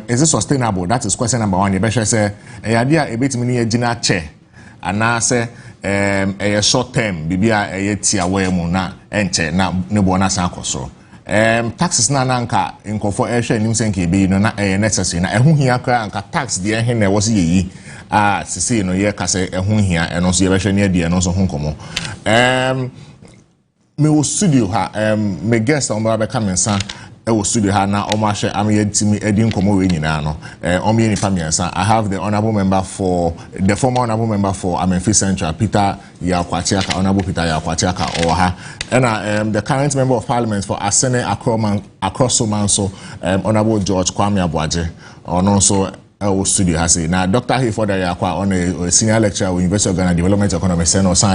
is it sustainable? That is question number one. You better say, idea a bit mini gina che, and I say, a short term, bibia a tia way muna, enche, na nebona sankoso. Taxes na nanka in for air and nimsenki be no na necessary. Na ehun here anka tax the hen was ye. Sisi no ye kase ehun here and also ye near the and also hunkomo. Me wo studio ha me guest on ba come nsa e wo studio ha na o ma hwe am ye timi edi nkomo we nyina no o me nipa miensa. I have the former honorable member for Amenfi Central, Peter Yakwachiaka, Honorable Peter Yakwachiaka Oha, and the current member of Parliament for Asene Akrosomanso, Honorable George Kwame Abuaje, and also studio has it. Now, Dr. Hayford Yakwa on a senior lecturer with University of Ghana Development Economics and also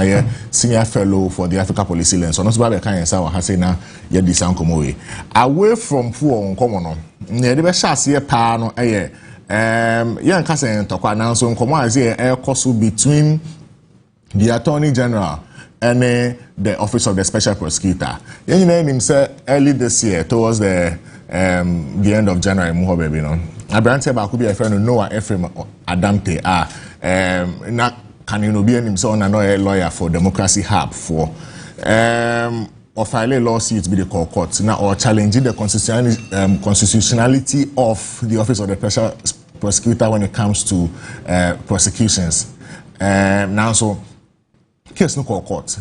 senior fellow for the Africa Policy Lens. So, not about kind of has say now, yet this uncommon away from poor on common. Near the best chance here, Pano, young cousin Tokwa now, so common as air cost between the Attorney General and the Office of the Special Prosecutor. You know him say early this year towards the end of January, baby, no. Abrante ba could be a friend of Noah Ephraim Adamte na can you be himself and a lawyer for Democracy Hub for or file a lawsuit be the court now or challenging the constitutionality of the Office of the Special Prosecutor when it comes to prosecutions. Now so case no court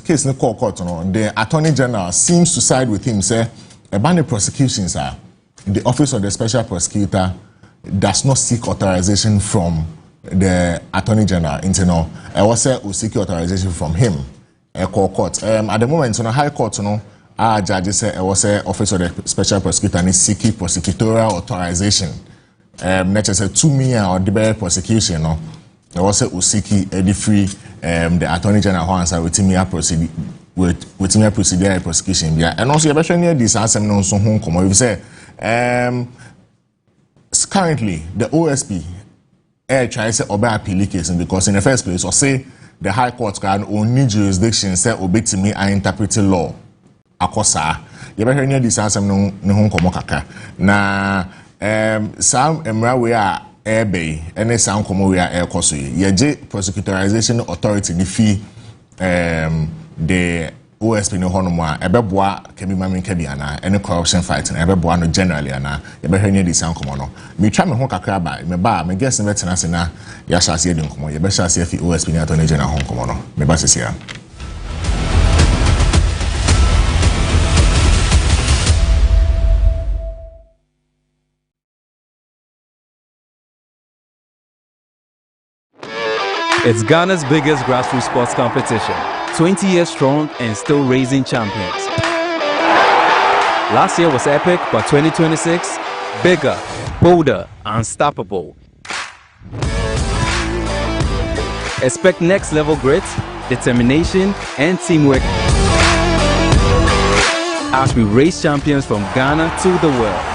no, the Attorney General seems to side with him, say about the prosecutions are the Office of the Special Prosecutor does not seek authorization from the Attorney General. I was say we seek authorization from him. Court. At the moment, High Court, our judges say I was say Office of the Special Prosecutor is seeking prosecutorial authorization. Next say 2 million or the prosecution. I was say we seek free the Attorney General who answer with me proceed with me procedure prosecution. Yeah, and also you better near this answer no so home come. You say currently the OSP tries to obey appeal case because in the first place or say the High Court can only jurisdiction say obey to me and interpret law akosa you better near this answer no home come kaka na some emra we are airbay and some come we are air cost ye prosecutorization authority the fee the OSP no honoma ebeboa kemi mami kebi ana any corruption fight na ebeboa no generally ana e be hwanye dis ankomo no me twa me ho kakra ba me guess me tena se na ya shase edi nkomo ye be shase fi OSP ni Attorney General ho nkomo no me ba sese ya. It's Ghana's biggest grassroots sports competition. 20 years strong and still raising champions. Last year was epic, but 2026, bigger, bolder, unstoppable. Expect next level grit, determination, and teamwork as we raise champions from Ghana to the world.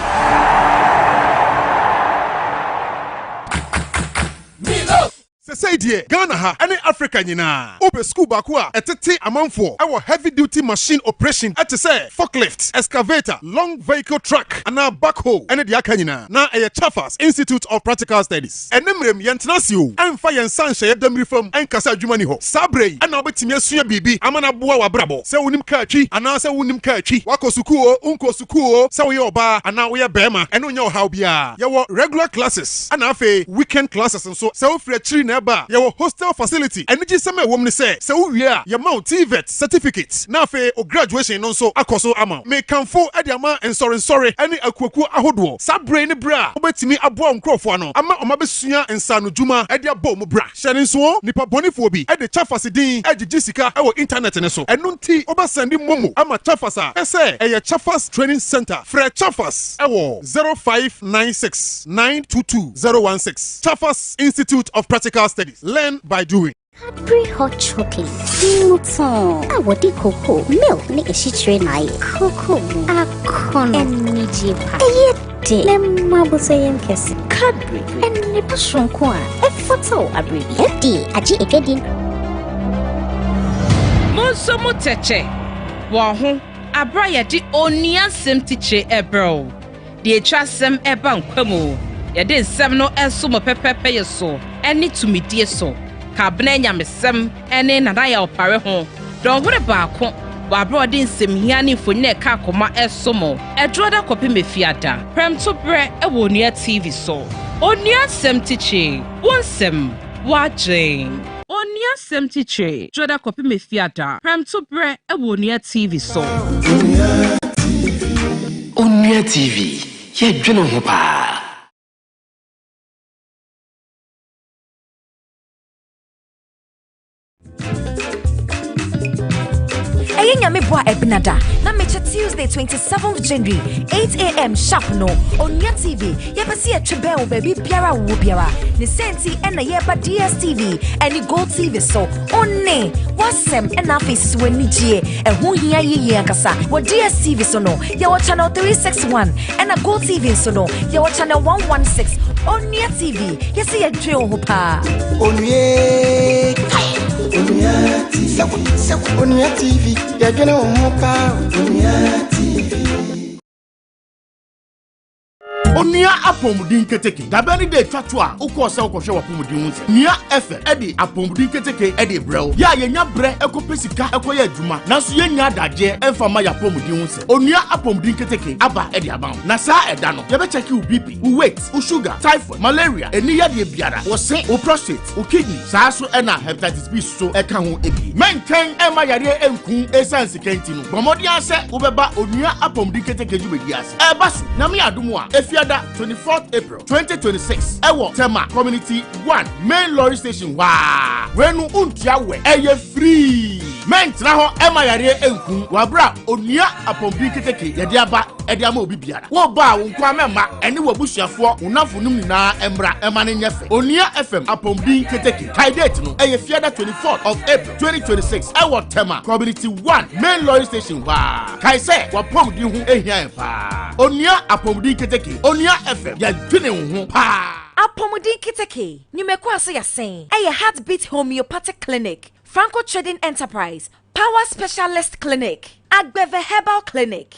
Say dear Ghana ha any Africa nyina obe school bakua etete amanfo our heavy duty machine operation at say forklift excavator long vehicle truck and backhoe and the aka nyina na Chaffers Institute of Practical Studies enemrem yentenasio emfa yensan hye dem reform enkasa adwuma ni ho sabrei ana obetimi asua bibi amana boa wabrabo se wonim ka atwi ana se wonim ka atwi wakosukuo unkosukuo se wo ye oba ana wo ye bema eno nya ohaw bia ye wo regular classes ana afi weekend classes nso se wo frɛ chiri na ba your hostel facility energy sema wom ni say we are your mount TVET certificate na fe o graduation no so akoso ama me kanfo ediama sorry any akuaku ahodo sabre ni bra obetimi aboa nkrofo ano ama omabesua nsano djuma edia bom bra hyene nso nipa bonifo bi ede Chaffers din egigi sika e internet ne so eno nti obasandi momo ama Chaffers ese eye Chaffers Training Center Fred Chaffers ewo 0596 922 016 Chaffers Institute of Practical Studies. Learn by doing. Cadbury hot chocolate. Muton. Awodi cocoa. Milk ni eshitre na ye. Cocoa. Akon. Eniji pa. Eyete. Lemma boseyem kesi. Cadbury. Enne passion kwa. Efoto abribi. Edi. Aji egedin. Monso muteche. Wahu. Abra yadi onia sem tiche ebro. Die trasem eba nkwemo. yɛde nsɛm no ɛnso mo pɛpɛpɛ yɛ so ɛne tumidie so kabena nyamesɛm ɛne nanaya opare ho dɔnhore baako wabrɔde nsɛmhia ne mfonyi ɛka akoma ɛso mo ɛdroda kɔpe mefiada prɛmto brɛ ɛwɔ onua TV so onua sɛm tiche wonsɛm wagye onua sɛm tiche droda kɔpe mefiada prɛmto brɛ ɛwɔ onua TV so onua TV yɛdwene ho paa. Nyame boa ebinada na meche Tuesday 27th January 8 a.m. sharp no Onya TV yebesi etwebe wo baby biara wo biara ne senti ena yeba DSTV eni Gold TV so onne W'asem ena face wani gie eho hia yeye akasa wo DSTV so no ye wo channel 361 ena Gold TV so no ye wo channel 116 Onya TV yesi yedwe ho pa Onya TV, you're gonna walk out. Onya TV. Onia apomudin keteke dabani de twatwa ukose ukoshe wapomudin unse nia efe edi apomudin keteke edi brew ya yenya bre ekopesika ekoye adwuma naso yenya adaje emfama ya apomudin unse onia apomudin keteke aba edi abam na sa eda no yebe check u BP u weight u sugar typhoid malaria eni ya de biara wo se u prostate u kidney sa so ena hepatitis B so eka ho ebi maintain ema yare enku essence kenti no bomodi ase ubeba onia apomudin keteke jubedi ase eba so na me adumu a efia 24th April 2026 ewo Tema Community 1 Main Lorry Station wa wenu untia we eye free ment na ho ema yare enku wabra onua apombi keteke yede aba ede ama obi biara wo ba wo nkwa mema ene wabusuafo unafonum nyina emra ema ne nyefe onua FM apombi keteke date no eye fiada 24th of April 2026 ewo Tema Community 1 Main Lorry Station wa kai se wapomdi hu ehia empa onua apombi keteke onua FM ya dwene ho pa apomudi kiteke nyumeko ase yasen eye Heartbeat Homeopathic Clinic Franco Trading Enterprise Power Specialist Clinic Agbeve Herbal Clinic.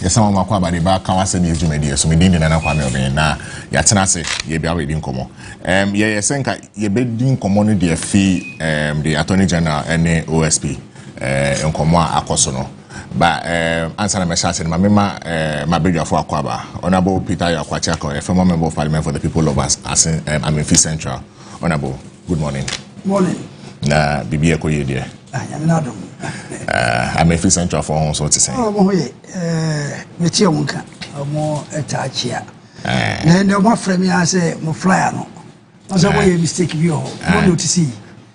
Yes, I'm going to ba kawase ni ejumedi so medin na kwa me oben na ya tena se ye bia we din komo ye senka ye be din komo no de fi the Attorney General and OSP nkomo akoso no ba answer na message ma mema ma bedwafo akwaba Honorable Peter Yakwachako, a former member of Parliament for the people of us as Amenfi Central. Honorable, good morning. Morning. Na bibi e ko ye de Amenfi Central for hon so to say me tie wonka mo etachia na ndo mo frame ya say mo flyer no so we mistake bi ho mo notice.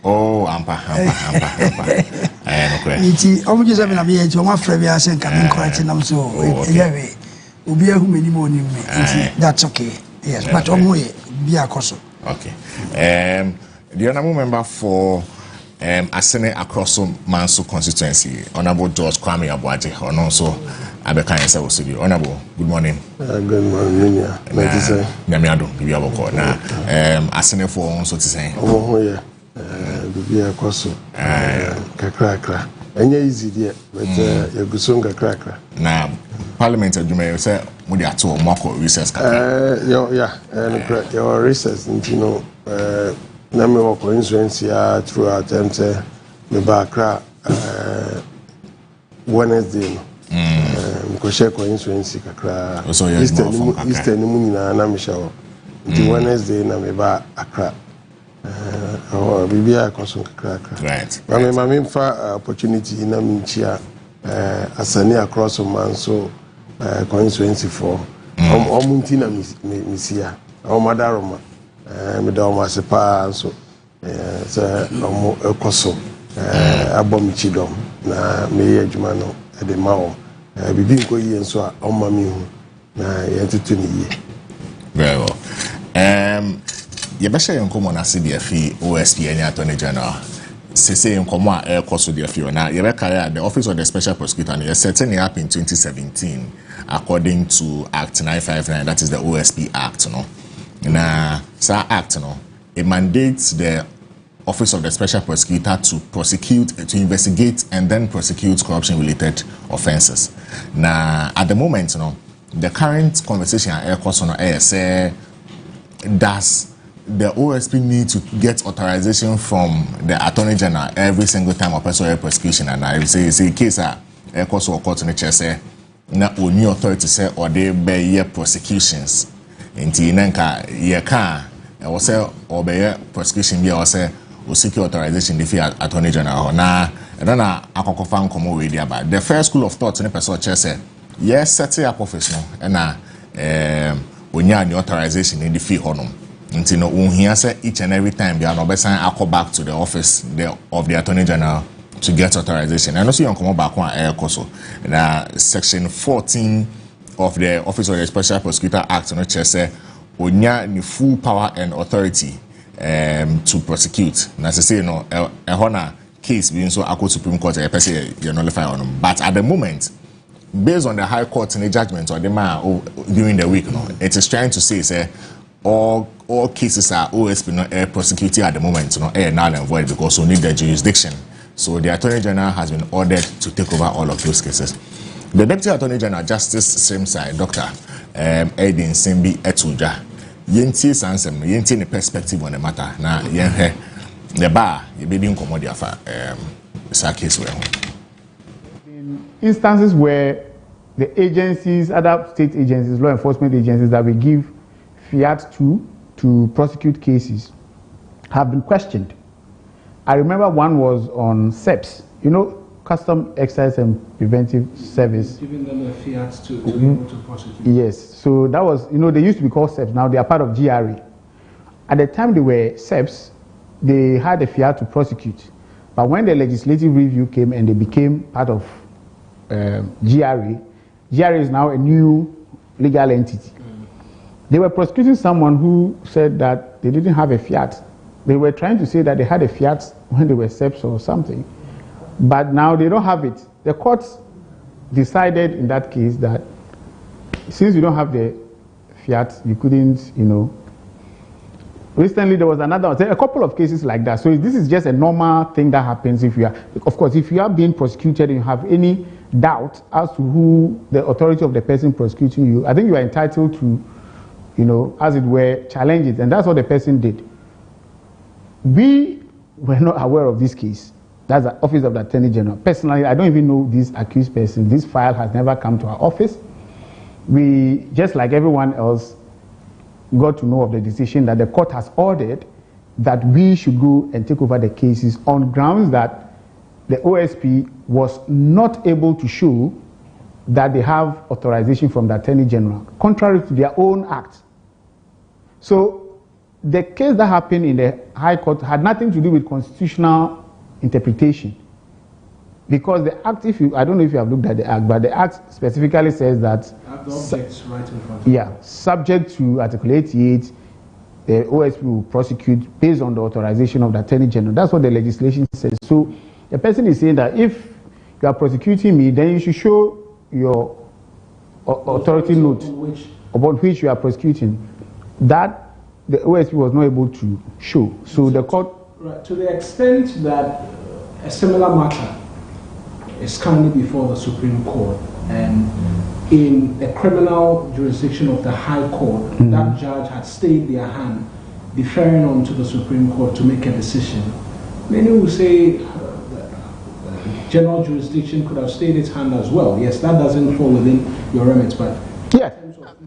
Oh, ampa. No kwe. Iti omo je me na me enti mo frame ya say nka me correct nam so eyawe obi ahu mani mo ni me enti that's okay. Yes, but omo ye bi akoso. Okay. The honorable member for Asene Akroso Manso constituency, Honorable George Kwame Abuaje, or no so Abeka Yesa Osidi. Honorable, good morning. Good morning, yeah. Nyamiado, Bibi Aboko. Na Asene for so to say. Oh, yeah. Bibi Akoso. Kakra. Enya easy there, but you go soon kakra. Na Parliament adwuma say mudi ato mako recess kakra. Yeah, and your recess, you know, na me work insurance ya throughout me backra Wednesday no ko share ko insurance kakra Easter ni mu nyina na me shawo nti Wednesday na me ba akra bibia akoso kakra right ma me fa opportunity na me nchia asane across man so ko insurance for omunti na misia o madaroma me da o masepa so se no ekoso abomichi dom na me ye adwuma no e de ma o bibi nko yi nso a o ma mi hu na ye tutu ni ye very well ye ba share nkomo na CDF OSP any Attorney General say nkomo a ekoso de afio na ye be carry the office of the special prosecutor and setting it up in 2017 according to Act 959, that is the OSP Act no. Na sa act no, it mandates the Office of the Special Prosecutor to prosecute, to investigate, and then prosecute corruption-related offences. Now, at the moment, the current conversation at Air Course say, does the OSP need to get authorization from the Attorney General every single time a person prosecution? And I say, in case Air Course or court in the chair say, na only authority say or they be prosecutions. Inti nenka ye can or say or be prosecution be or say or seek authorization the Attorney General. Na I don't know akokofan komo we dia ba. The first school of thought in the person chair say yes set up office no and na onya ni authorization in the fee honum. Inti no unhia say each and every time they are no be sign akko back to the office of the Attorney General to get authorization. And also you come back one air course. Now section 14 of the Office of the Special Prosecutor Act no say onya ni full power and authority to prosecute. Now say no a honor case being so akko Supreme Court a person you nullify on them. But at the moment, based on the High Court in the judgment or the man during the week, it is trying to say all cases are OSP not prosecuted at the moment, null and void because we need the jurisdiction. So the Attorney General has been ordered to take over all of those cases. The Deputy Attorney General, Justice same side, Dr. Edin Simbi Etuja, yenti sansem, yenti the perspective on the matter. Now, the bar, you be doing commodity for this case. In instances where the agencies, other state agencies, law enforcement agencies that we give fiat to prosecute cases have been questioned. I remember one was on SEPS, Custom Excise and Preventive Service. Giving them a fiat to be able to prosecute. Yes, so that was, they used to be called SEPS, now they are part of GRA. At the time they were SEPS, they had a fiat to prosecute. But when the legislative review came and they became part of GRA, GRA is now a new legal entity. They were prosecuting someone who said that they didn't have a fiat. They were trying to say that they had a fiat when they were SEPS or something, but now they don't have it. The courts decided in that case that since you don't have the fiat, you couldn't, Recently there was a couple of cases like that. So this is just a normal thing that happens if you are, of course, if you are being prosecuted and you have any doubt as to who the authority of the person prosecuting you, I think you are entitled to, as it were, challenge it, and that's what the person did. We were not aware of this case. That's the Office of the Attorney General. Personally, I don't even know this accused person. This file has never come to our office. We, just like everyone else, got to know of the decision that the court has ordered that we should go and take over the cases on grounds that the OSP was not able to show that they have authorization from the Attorney General, contrary to their own act. So the case that happened in the High Court had nothing to do with constitutional interpretation, because the act, I don't know if you have looked at the act, but the act specifically says that the objects right in front of you. Yeah, subject to Article 88, the OSP will prosecute based on the authorization of the Attorney General. That's what the legislation says. So the person is saying that if you are prosecuting me, then you should show your authority note upon which you are prosecuting. That the OSP was not able to show. So the court... Right, to the extent that a similar matter is currently before the Supreme Court, and in the criminal jurisdiction of the High Court, that judge had stayed their hand, deferring on to the Supreme Court to make a decision. Many will say general jurisdiction could have stayed its hand as well. Yes, that doesn't fall within your remit, but... Yes,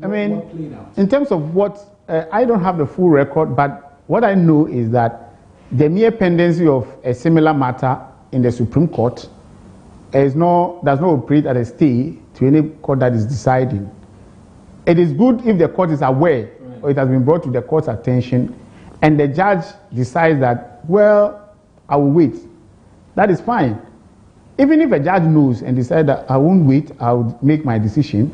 I mean, in terms of what... I don't have the full record, but what I know is that the mere pendency of a similar matter in the Supreme Court does not operate as a stay to any court that is deciding. It is good if the court is aware, or it has been brought to the court's attention, and the judge decides that, well, I will wait. That is fine. Even if a judge knows and decides that I won't wait, I'll make my decision,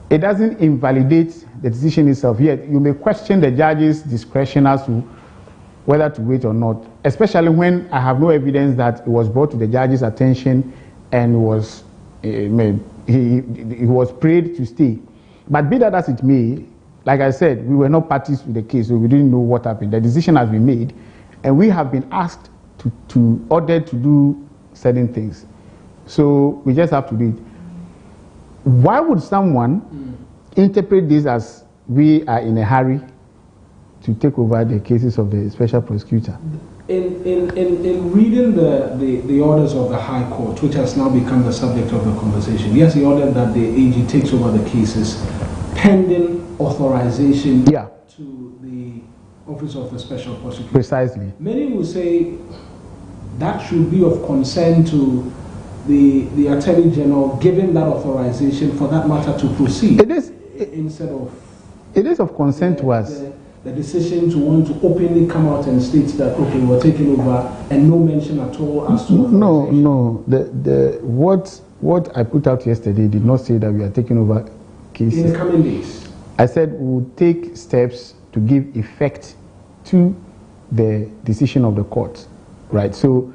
it doesn't invalidate the decision itself. Yet you may question the judge's discretion as to whether to wait or not, especially when I have no evidence that it was brought to the judge's attention and he was prayed to stay. But be that as it may, like I said, we were not parties to the case, so we didn't know what happened. The decision has been made, and we have been asked to order to do certain things. So we just have to do it. Why would someone interpret this as we are in a hurry to take over the cases of the special prosecutor? In reading the orders of the High Court, which has now become the subject of the conversation, yes, he ordered that the AG takes over the cases pending authorization to the Office of the Special Prosecutor. Precisely. Many will say that should be of concern to the Attorney General, given that authorization for that matter to proceed. It is instead of. It is of concern to us. The decision to want to openly come out and state that okay, we're taking over, and no mention at all as to. No. What I put out yesterday did not say that we are taking over cases. In the coming days. I said we will take steps to give effect to the decision of the court, right? So,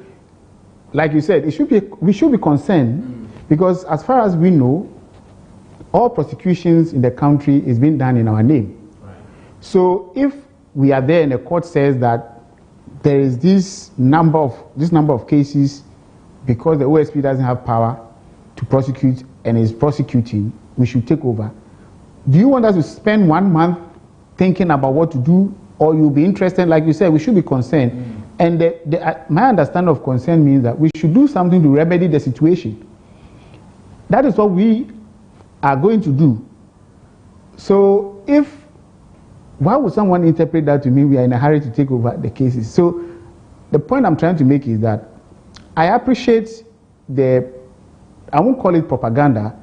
like you said, we should be concerned because as far as we know, all prosecutions in the country is being done in our name. Right. So if we are there and the court says that there is this number of cases because the OSP doesn't have power to prosecute and is prosecuting, we should take over. Do you want us to spend 1 month thinking about what to do, or you'll be interested? Like you said, we should be concerned. And my understanding of concern means that we should do something to remedy the situation. That is what we are going to do. So why would someone interpret that to mean we are in a hurry to take over the cases? So the point I'm trying to make is that I appreciate I won't call it propaganda,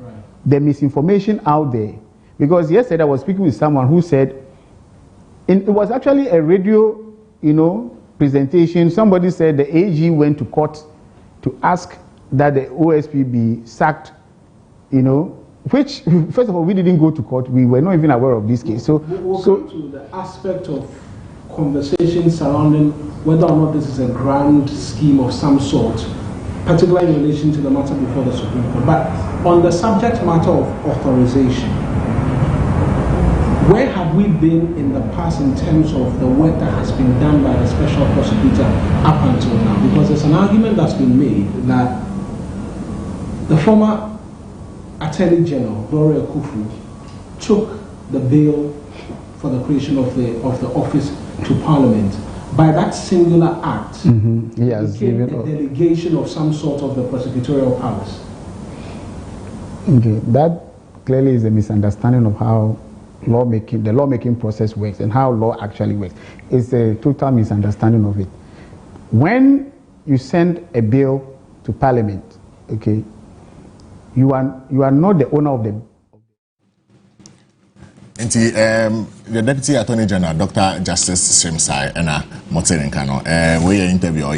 the misinformation out there. Because yesterday I was speaking with someone who said, it was actually a radio, presentation. Somebody said the AG went to court to ask that the OSP be sacked, which, first of all, we didn't go to court. We were not even aware of this case. So we'll come to the aspect of conversation surrounding whether or not this is a grand scheme of some sort, particularly in relation to the matter before the Supreme Court. But on the subject matter of authorization, where have we been in the past in terms of the work that has been done by the special prosecutor up until now? Because there's an argument that's been made that the former Attorney General, Gloria Kufu, took the bill for the creation of the office to Parliament. By that singular act, became a delegation of some sort of the prosecutorial powers. Okay, that clearly is a misunderstanding of how the lawmaking process works and how law actually works. It's a total misunderstanding of it. When you send a bill to Parliament, okay, you are not the owner of the. The Deputy Attorney General, Dr. Justice Shemsai, and Motserinkano, we interview,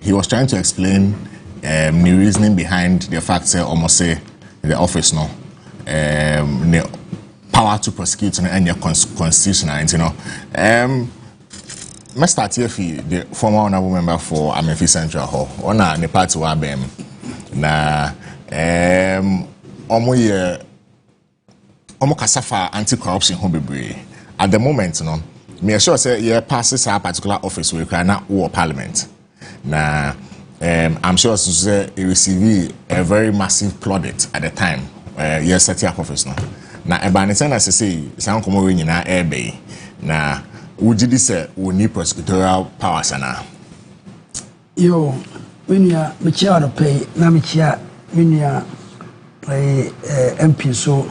he was trying to explain the reasoning behind the fact that almost say the office the power to prosecute and your constitutional, let's start here for the former honorable member for Amenfi Central Hall. On the party wa bem na kasafa anti-corruption ho bebre. At the moment, me sure say you passes a particular office we can now war Parliament. Na I'm sure say he received a very massive plaudit at the time. Yes, set up office now. Na ebaniten as say san komo we nyina ebe na wujidi say we need prosecutorial powers na. Yo, when you me chia do pay na me chia minia play MP so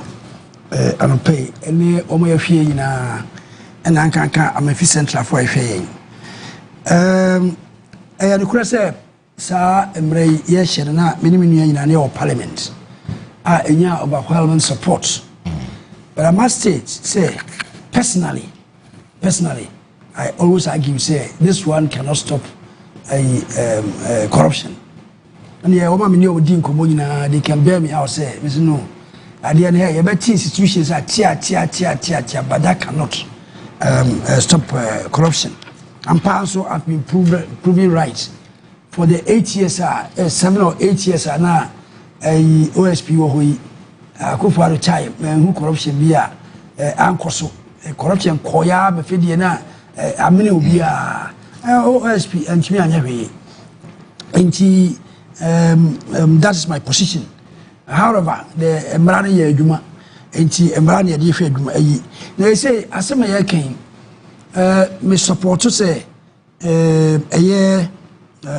I pay any omo ye fie nyina and ankanka Amenfi Central for fie the kurase sa emre ye hye na mini nyina na your Parliament enya overwhelming support. But I must say, personally, I always argue, say, this one cannot stop corruption. And yeah, they can bear me out, say, no, at the end here, institutions are but that cannot stop corruption. And also have been proven right. For the 8 years, 7 or 8 years, now, OSP Kufuor time who corruption be ankoso corruption koya be fedie na amene obi a OSP and me anya we that is my position. However, the embrani ye adwuma enti embrani ye hwe adwuma ayi na say asema ye kan me support to say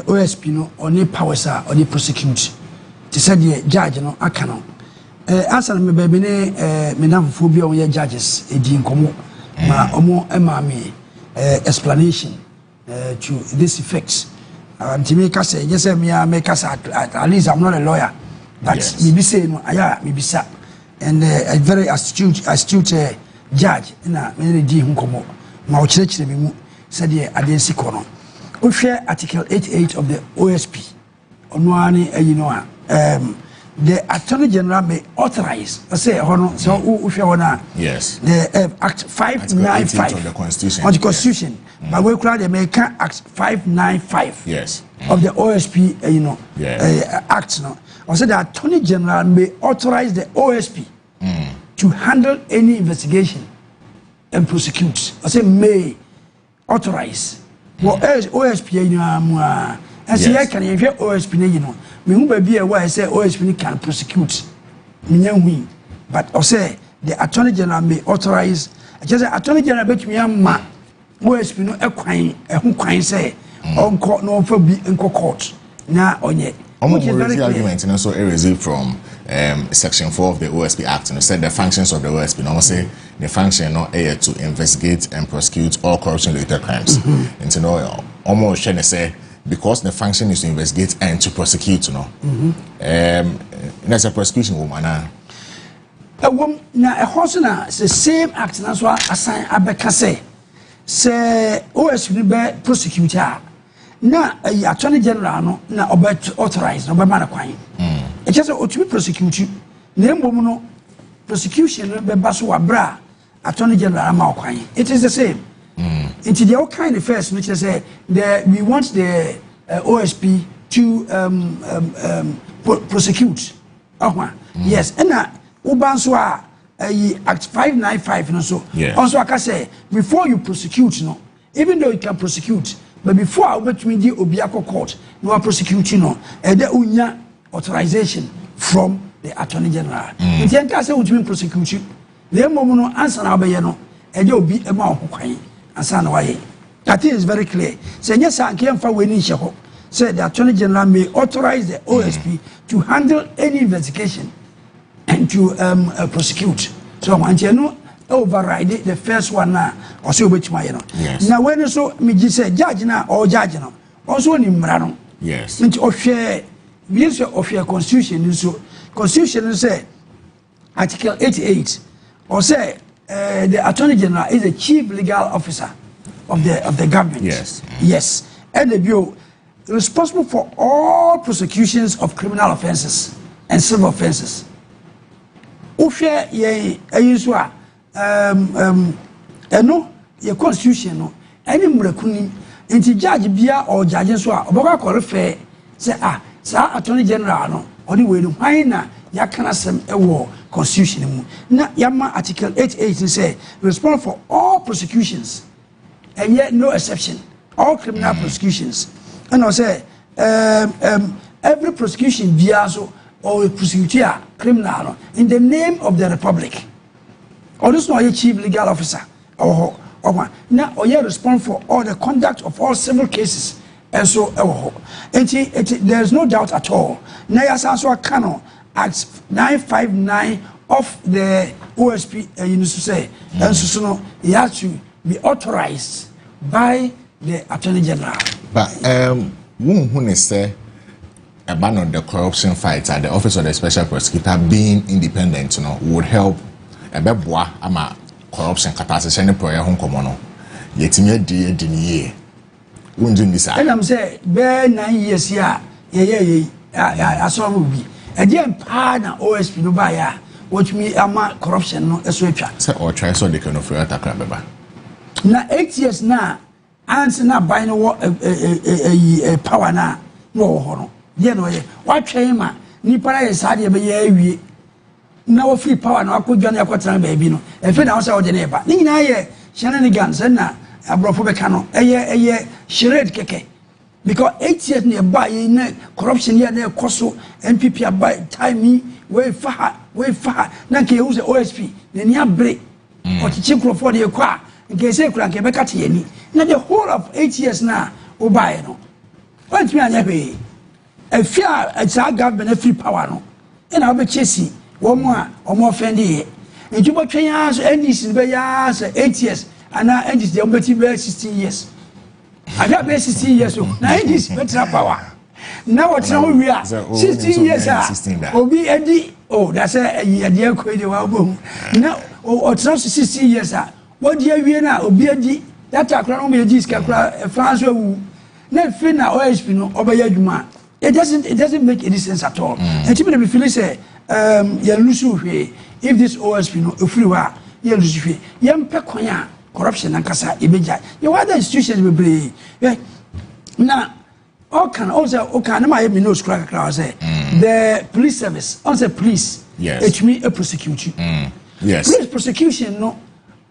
OSP no oni powers are oni prosecute to say the judge no aka no answer me baby ne me namfo bi o ye judges edi nkomo ma omo ema me explanation to this effect to me ka say yes me make us at least I'm not a lawyer but yes. Me be say no aya me be sa and a very astute judge na me di nkomo ma o kire me mu said the adensi kono we share article 88 of the OSP onwani you know the Attorney General may authorize say hono so we share one yes the Act 595 of the Constitution on the Constitution yes. But we call the American Act 595 yes of the OSP you know Act no or say the Attorney General may authorize the OSP to handle any investigation and prosecute I say may authorize well OSP you know and say can you hear OSP you know me who be a why say OSP can prosecute me but I say the Attorney General may authorize just the Attorney General between ma OSP no kwan say on court no for be in court na onye which is very argument and also erased from section 4 of the OSP Act and said the functions of the OSP no say the function no to investigate and prosecute all corruption related crimes and to know almost shall say because the function is to investigate and to prosecute no that's a prosecution woman a woman na a horse na the same act na so assign abeka say OSP be prosecutor na Attorney General no na obet authorize no be man kwan e just to prosecute na mbom no prosecution be baso wabra Attorney General ma kwan it is the same into the all kind of first which is say we want the OSP to prosecute yes and ubanso Act 595 no so also I say before you prosecute no even though you can prosecute but before I between the obiako court no are prosecuting no and the unya authorization from the Attorney General if you can say what you prosecute the moment no answer na be no and the obi e ma okwan answer na why that is very clear say yes I can for we ni hye say the Attorney General may authorize the OSP to handle any investigation and to prosecute so I want you know override the first one now or so which my now when so me just say judge now or judge now also ni mrano yes into of share constitution so constitution say article 88 or say the Attorney General is the chief legal officer of the government yes and the bureau responsible for all prosecutions of criminal offenses and civil offenses share ye so eno your constitution no any mrakuni enti judge bia or judge so oboka qualify say sa Attorney General no odi we no hwan na yakana sem ewo constitution mu na yama article 88 say responsible for all prosecutions and yet no exception all criminal prosecutions and I say every prosecution bia so or prosecutor criminal in the name of the republic or this no chief legal officer or now or you responsible for all the conduct of all civil cases and so there is no doubt at all now also canon Act 959 of the OSP you say and so no it has to be authorized by the Attorney General but who say about the corruption fight at the office of the special prosecutor being independent would help ebeboa ama corruption capacity any prayer hon komo no yetimi adi ni ye wonju ni sa and am say be 9 years ya aso mo bi again pa na OSP no ba ya what me ama corruption no eso atwa say or try so they can offer attack beba na 8 years na answer na buy no power na no ho no ye no ye wa twen ma ni para ye sa de be ye awie na wo free power na akodwa na yakotran ba bi no e fe na wo say wo de na ba ni nyina ye shenanigans na abrofo be ka no eye charade keke because 8 years near buy in corruption here near koso NPP buy time way far na ke use OSP ne nia break or to check for the kwa nke say kura nke beka te ani na the whole of 8 years na o buy no want me anya be e fear a government free power no e na be chesi wo mo a o mo offend here nti bo twen ya so NDC be ya so 8 years ana NDC dey be 16 years ada be 16 years so na NDC better power now what now we are 16 years obi edi oh that's a year ko dey wa bo now o 16 years what dey wie na obi edi that akra no be edi ska kra France wu na fi na OSP no obaya adwuma it doesn't make any sense at all and people be feel say ya lusu hwe if this OSP no free wa ya lusu hwe ya mpe kwanya corruption and kasa ibeja you other institutions be brave na all can also okay na my me no scrap crowd say the police service also police it me a prosecute yes police prosecution no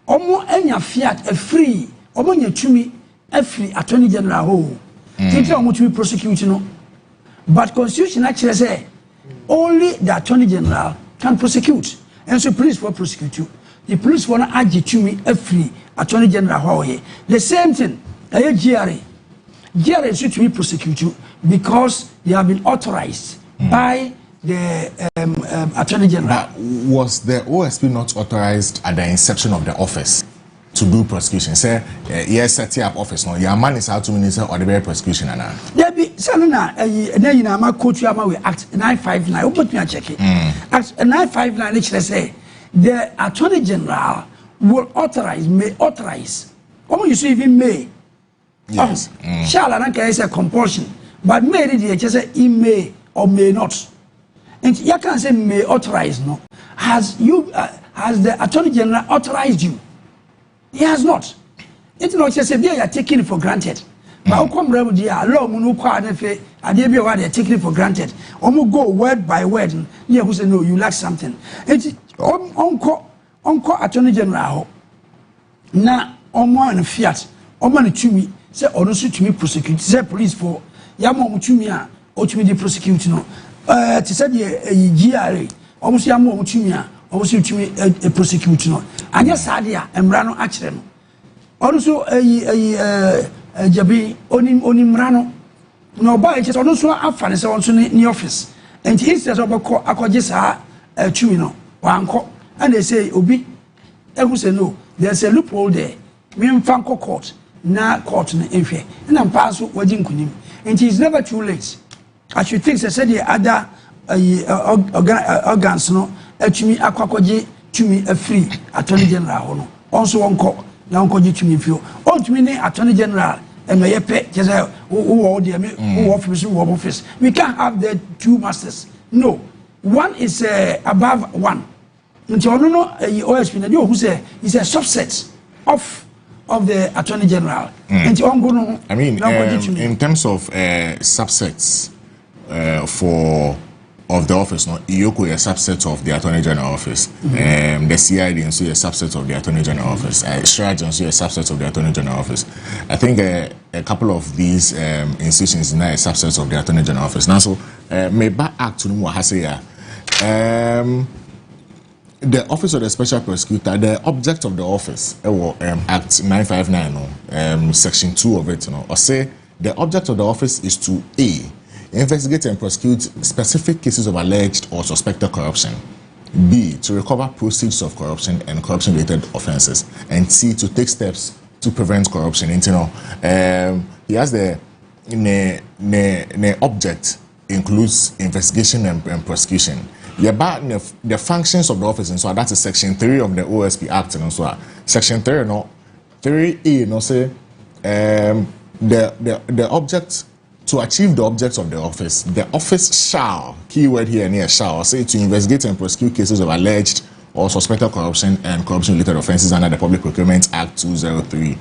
omo anya fiat a free omo nya tumi a free attorney general ho think omo tumi prosecute no but constitution actually say only the attorney general can prosecute and so police will prosecute you the police want to add tumi a free attorney general ho here the same thing GRA should be prosecuted because they have been authorized by the Attorney General. But was the OSP not authorized at the inception of the office to do prosecution? Say, yes, set up office. No, your man is out to minister or the very prosecution. There be Sanana, then my coach, we Act 959. Who put me a check it? Act 959, which say the Attorney General will may authorize. How you see even may? Yes. Shall I say a compulsion, but may it just say he may or may not. And you can say may authorize no. Has the Attorney General authorized you? He has not. It's not just say they are taking it for granted. But how come law munu kwa nefe adebi wa they taking it for granted. Omo go word by word. Yeah, who say no, you lack something. It's onko Attorney General na omo and fiat omo ne tumi say ono so tumi prosecute say police for yama omo tumi a o tumi dey prosecute no to say the GRA omo so yama omo tumi a omo so tumi prosecute no anya sade a emra no a kire no ono so jabi oni mra no no boy che ono so afa ne say ono so ni office and instead of akọje sa tumi no wanko and they say obi who say no there's a loophole there me mfanko court na court na ehwe na mpaso waji nkunim and it's never too late I should think say the other organs no atumi akwakoje tumi free Attorney General ho no also wonko na wonkoje tumi fio ontumi ne Attorney General emeye pe just who dey me who office we can't have the two masters no one is above one until no OSP na who say is a subset of the Attorney General. I mean, in terms of subsets of the office, no, Iyoko is a subset of the Attorney General office. The CID is a subset of the Attorney General office. Shraj is a subset of the Attorney General office. I think a couple of these institutions are a subset of the Attorney General office. Now, so may back act to Mwahasea. The Office of the Special Prosecutor, the object of the office, Act 959, Section 2 of it, or say the object of the office is to A, investigate and prosecute specific cases of alleged or suspected corruption, B, to recover proceeds of corruption and corruption-related offences, and C, to take steps to prevent corruption. And, he has the object includes investigation and prosecution. The functions of the office, and so that is Section 3 of the OSP Act, and so Section 3, no, 3A, no, say the object to achieve the objects of the office shall, keyword here near shall, say to investigate and prosecute cases of alleged or suspected corruption and corruption-related offences under the Public Procurement Act 203.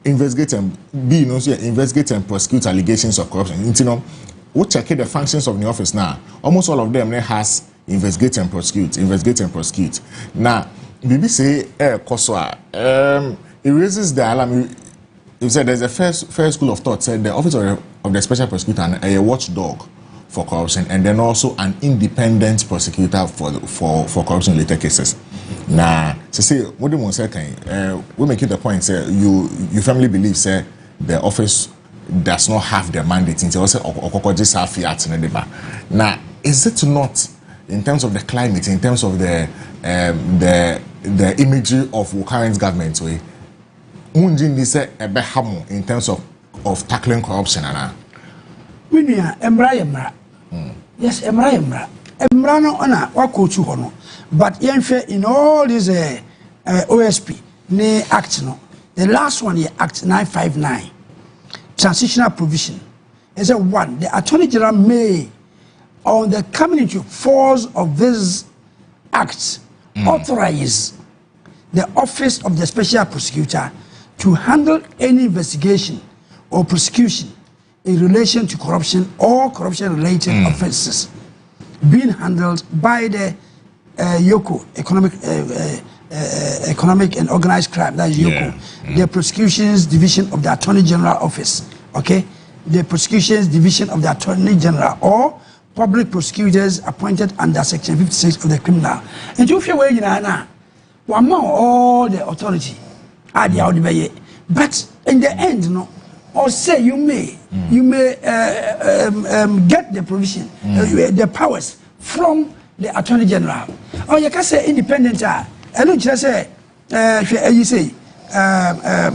Investigate and B, no, say investigate and prosecute allegations of corruption. We check the functions of the office now. Almost all of them has investigate and prosecute. Now, BBC Koswa, it raises the alarm. you said there's a first school of thought said the office of the special prosecutor a watchdog for corruption, and then also an independent prosecutor for corruption related cases. Now, say what do you say? We make it the point say you firmly believe say the office does not have the mandate until also just have fiat in the. Now, is it not in terms of the climate, in terms of the imagery of current government way? In terms of tackling corruption, we emra. Yes, emra no ona wakochu hono. But in all these OSP ne act no, the last one here, Act 959, transitional provision. Is a one. The Attorney General may, on the coming into force of this act, authorize the office of the special prosecutor to handle any investigation or prosecution in relation to corruption or corruption-related offences being handled by the YOCO, Economic and Organized Crime, that is YOCO, the Prosecutions Division of the Attorney General Office, okay? The Prosecutions Division of the Attorney General or public prosecutors appointed under Section 56 of the Criminal. And if you're waiting one more all the authority, but in the end, no, or say you may get the provision, the powers from the Attorney General. Or you can say independent. I don't just say, you say, I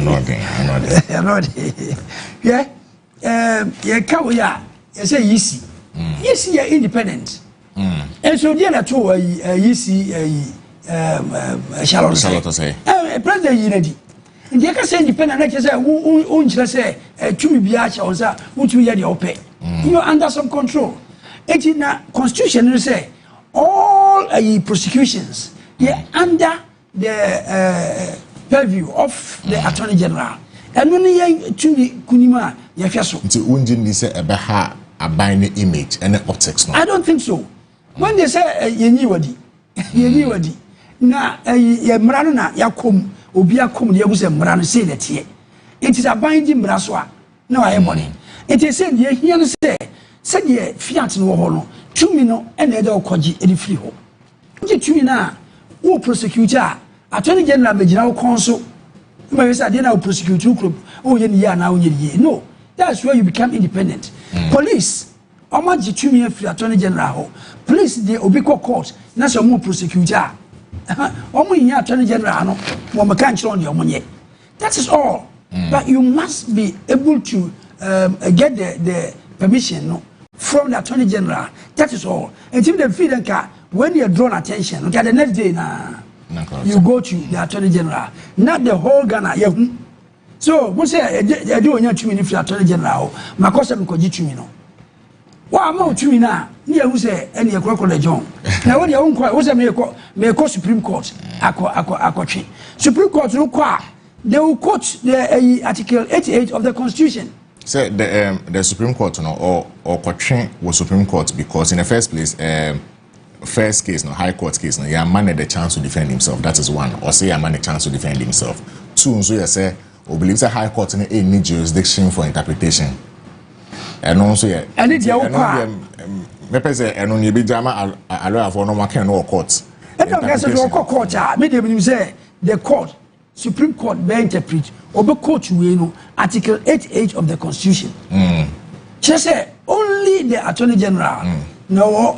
know that. Yeah, you say easy. Yes, you're independent. And so the other two you see shall say president Unity. And you can say independent, like you say, who say to be answer, who to hear the OPE. You're under some control. It's in the constitution, say all prosecutions, they're under the purview of the Attorney General. And when you to Kunima, you feel so. It's say a binding image and optics. I don't think so. When they say you knew na mrano na yakom obi akom de yagu se mrano say that here it is a binding mraso a na wa yebone it is say ye hia no say ye fiat no ho no tumi no e na e de okoji e di free ho nje tumi na wo prosecutor Attorney General megina wo konso ma we say dey na wo prosecutor group wo ye ni ya na wo ye ye no, that's where you become independent. Police Oma jitumi free Attorney General ho. Police dey obi court na so mo prosecutor. Omo yin Attorney General no mo meka nchiro on the omonye. That is all. But you must be able to get the permission no from the Attorney General. That is all. And if they feel that when you are drawn attention, okay, the next day you go to the Attorney General, not the whole Ghana. So we say I do want to free Attorney General. My custom ko jitumi no. Wa ma otumi na na hu say ene ekokole John. Na wo de won ko wo say me ko Supreme Court akotwe. Supreme Court no kwa they will quote the Article 88 of the Constitution. So the Supreme Court or Kotwe was Supreme Court because in the first place first case High Court case yeah man had the chance to defend himself. That is one. Or say a man a chance to defend himself. Two, so you say or believes a High Court in any jurisdiction for interpretation. And also and it's your and on be drama allow for no can no court. And court me say the court Supreme Court may interpret or be court Article 88 of the Constitution. She say only the Attorney General no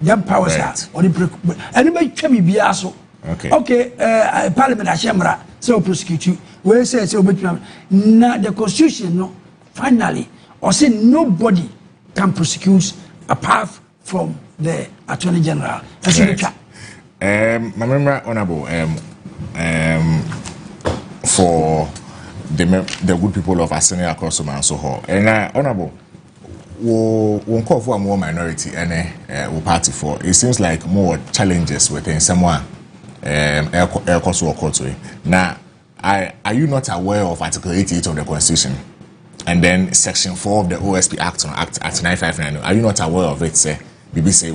them powers right. Or the anybody can be also. Okay, Parliament Ashemra so prosecute you. Where say so now the Constitution no finally or say nobody can prosecute apart from the Attorney General. Right. My member honorable for the good people of Asene across the man so hall. And honorable won't call for a more minority and party for it seems like more challenges within someone now are you not aware of Article 88 of the Constitution and then Section 4 of the OSP Act Act 959? Are you not aware of it, sir? BBC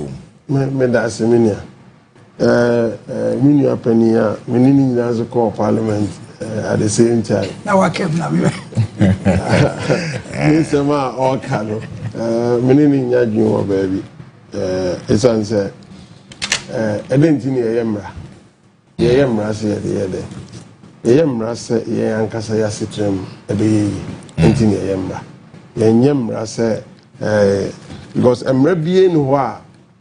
me da aseminia Minu Apenia, Minini as a core parliament at the same time. Now I kept now. Mr. Ma or Cano, Minini Yaju, baby. It's answer. I didn't think Yemra. Yemra said the other. Yemra said, Yankasaya Citrum, a baby, anything Yemra. Yemra said, because I'm rebeing who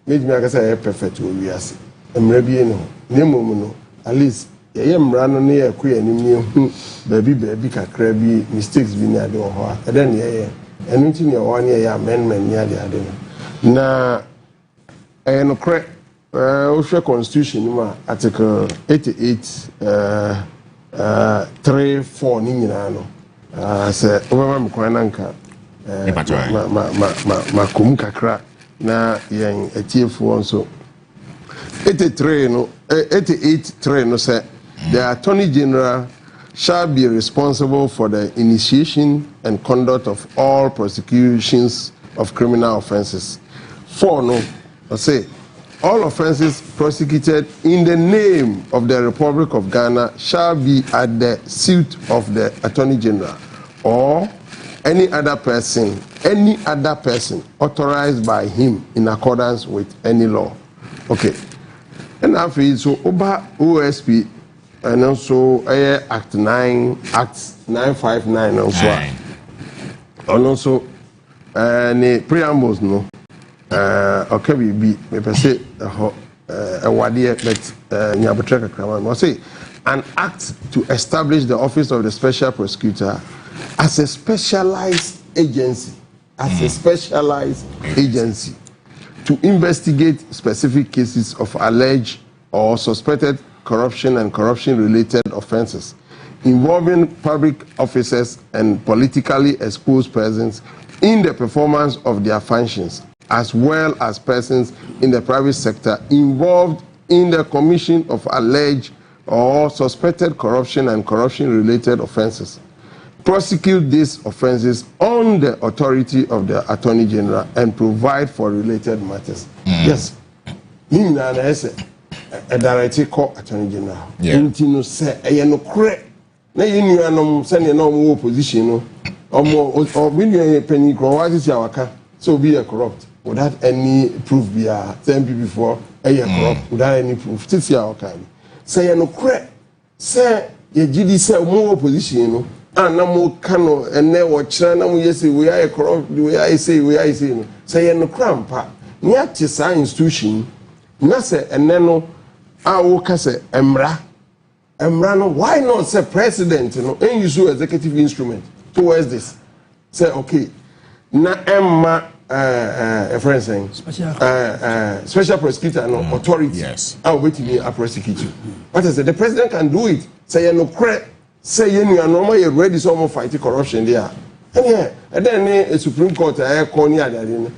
made me say perfect to be as I'm rebeing no, at least Yemra no near queer and baby crabby mistakes be near the horror, and then anything you 1 year amendment near the other. Now, I am correct. Osha Constitution, Article 88, 3-4, Ninano. Say, Obama Kwananka, Makumka, na yang TF1 so. 83, no, 88-3, no, say, the Attorney General shall be responsible for the initiation and conduct of all prosecutions of criminal offenses. 4, no, I say, all offenses prosecuted in the name of the Republic of Ghana shall be at the suit of the Attorney General or any other person authorized by him in accordance with any law. Okay. And after so Oba OSP and also Act 959 also. And also the preambles no. Okay, me per se a wadi but nyabotreka kraman must say an act to establish the office of the special prosecutor as a specialized agency to investigate specific cases of alleged or suspected corruption and corruption related offenses involving public officers and politically exposed persons in the performance of their functions, as well as persons in the private sector involved in the commission of alleged or suspected corruption and corruption-related offenses. Prosecute these offenses on the authority of the Attorney General and provide for related matters. Yes. A director called Attorney General. Intino say, I no correct. Na you are sending no opposition, or more, or million penny, what is your car? So be a corrupt. Without any proof, be a 10 people before a corrupt without any proof. This year, okay. Say, no crack. Say, ye GD say more opposition, and no more cano, and never China. We say we are corrupt. We are say, say, no cramp. Near Chesa institution, Nasa and Nano, our Cassa, Emra. Emrano, why not say president? You know, and use executive instrument towards this. Say, okay. Na Emma, a friend saying, special prosecutor, no authority. Yes. I'll wait to be a prosecutor. But I said, the president can do it. Say, no credit. Say, you are normally ready some fighting corruption there. And yeah, and then a Supreme Court,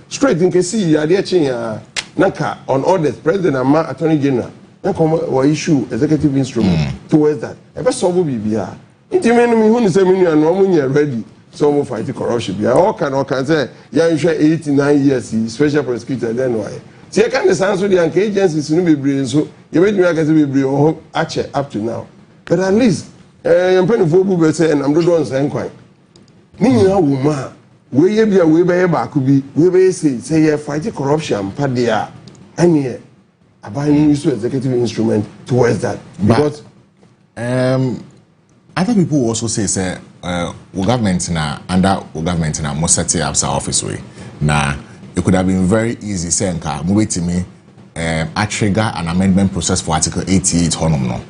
straight in case you are there, Naka on orders, President and Attorney General. Or issue executive instrument towards that. Ever so will be here. Intimate me who is a million and 1 year ready. Some fighting corruption. Be all can say, yeah, you share 89 years, special prosecutor, then why? See, I can't answer the agencies in the brain, so you made me like a brain actually up to now. But at least, I'm paying for Boober saying, I'm not doing the quite. Nina woman, where you be a way by a back could be, we may say, you're fighting corruption, Padia, and here. About use executive instrument towards that because other people also say government na under government na must set up our office way now it could have been very easy say nka mo wait me trigger an amendment process for article 88 honum no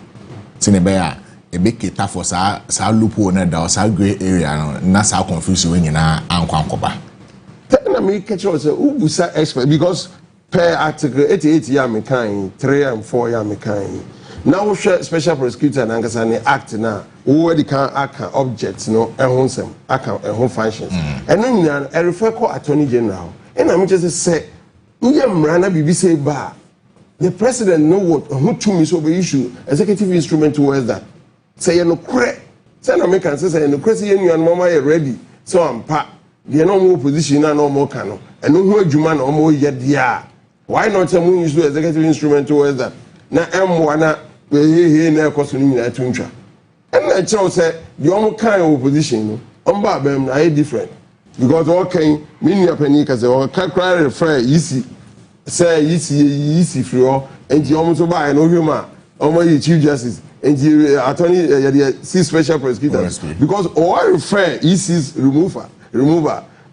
say ne be a big kita for sa loophole na da sa gray area no na sa confusion we nyina ankoba na me catch us ubusa expert because per article 88 ya mekan 3 and 4 ya mekan now special prosecutor na nkasa ne act na wo di kan aka objects no ehonsem aka ehon functions and no nyina e refer ko Attorney General and am just say nye mra na bibi say ba the president know what who to me so be issue executive instrument towards that say no kre say na make say no kre say you and mama you ready so ampa the no more position na no more kan no and no hu adwuma na o mo ye dia. Why not use the executive instrument towards that? na M1 he na ekoso ni nyina tuntwa and na kyerɛ sɛ the omo kan opposition no omba bam na different because okay me nua pani ka sɛ o kakra refer yisi say yisi free o enti omo so ba na ohwema omo yi chief justice enti attorney see special prosecutors because all refer yisi's remover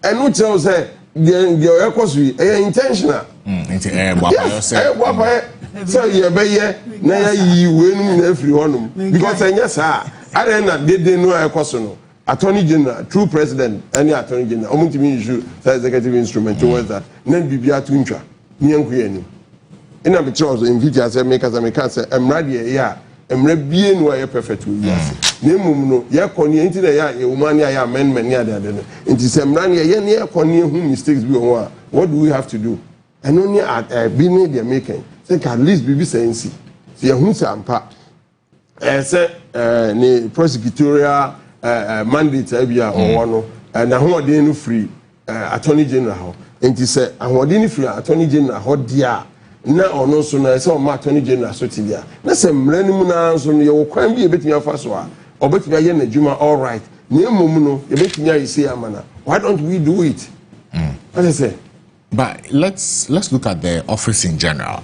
and no kyerɛ sɛ the ekoso yi intentional enti bwa so ye be ye na yi wenu na free honum because enya saa arena dede no ekoso no attorney general true president any attorney general omutimi issue executive instrument towards that na bibia tuntwa ni enku yani ina be chose invite as make say emra de ya emra bie no ye perfect we yes na emum no ye koni enti na ya woman ya amendment ni ade no enti se emra ne ye ne koni hu mistakes bi on a what do we have to do and only be ne they making say at least bibi sense se hu sampa say ni prosecutorial mandate abia on no na hoɔden no free attorney general ho enti sɛ ahoɔden no free attorney general ho dia na ɔno so na sɛ ɔma attorney general so ti dia na sɛ mmara no mu na so no yɛ kwan bi ebetumi afa so a ɔbetumi ayɛ n'adwuma all right na emom no ebetumi ayɛ sei amana why don't we do it what I say but let's look at the office in general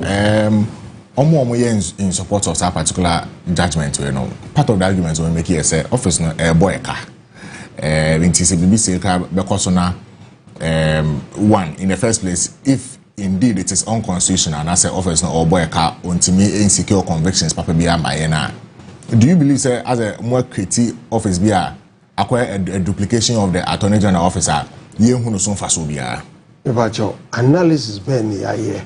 omo in support of that particular judgment, you know, part of the argument we make here say office no boy car. It is a BBC car because now one in the first place, if indeed it is unconstitutional and I say office no boy car until me insecure convictions papa be my do you believe say as a more critique office be acquire a duplication of the attorney general officer you who no so fast will be about your analysis ben here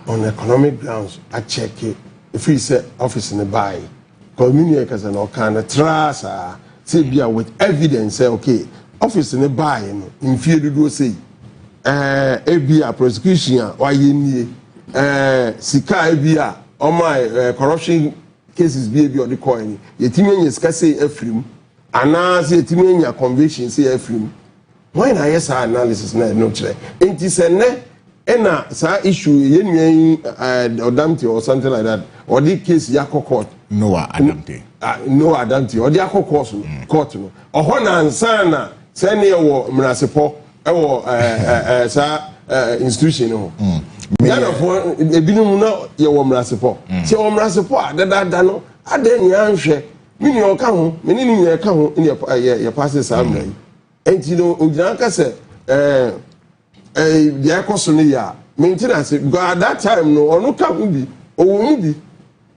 on economic grounds I check it if we say office in the buy communicators and all kind of trust say be with evidence say okay office in the buy in fear to do say be a prosecution why you sika be on my corruption cases be on the coin yetimi nya sika say afrim ana say yetimi nya conviction say afrim why na yes analysis na no chere enti se ne ena sa issue yenwen Adamti or something like that or the case yakọ court Noah Adamti or the yakọ court no oho na ansa na se ne wo mrasepo e wo sa institution no yana for ebinum na ye wo mrasepo se wo mrasepo adada no adan ni anhwe mini o ka ho mini ni ye ka ho ni ye pass sa amra enti no ogina ka se the economy ya maintenance because at that time no ono ka bi owo mu bi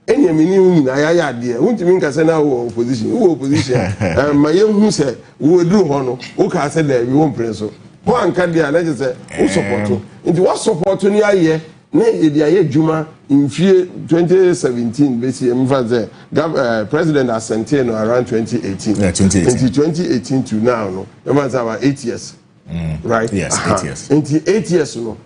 enya meni hu na ya ya de untimi nka se na wo opposition ma ye hu se wo duru ho no o ka se da bi won prince so ho anka dia na je se o support nti what support ni aye na e dia ye djuma in 2017 besi mfa se president asante no around 2018 2018 to now no e about 8 years right? Yes, 8 years. Into 8 years, you know,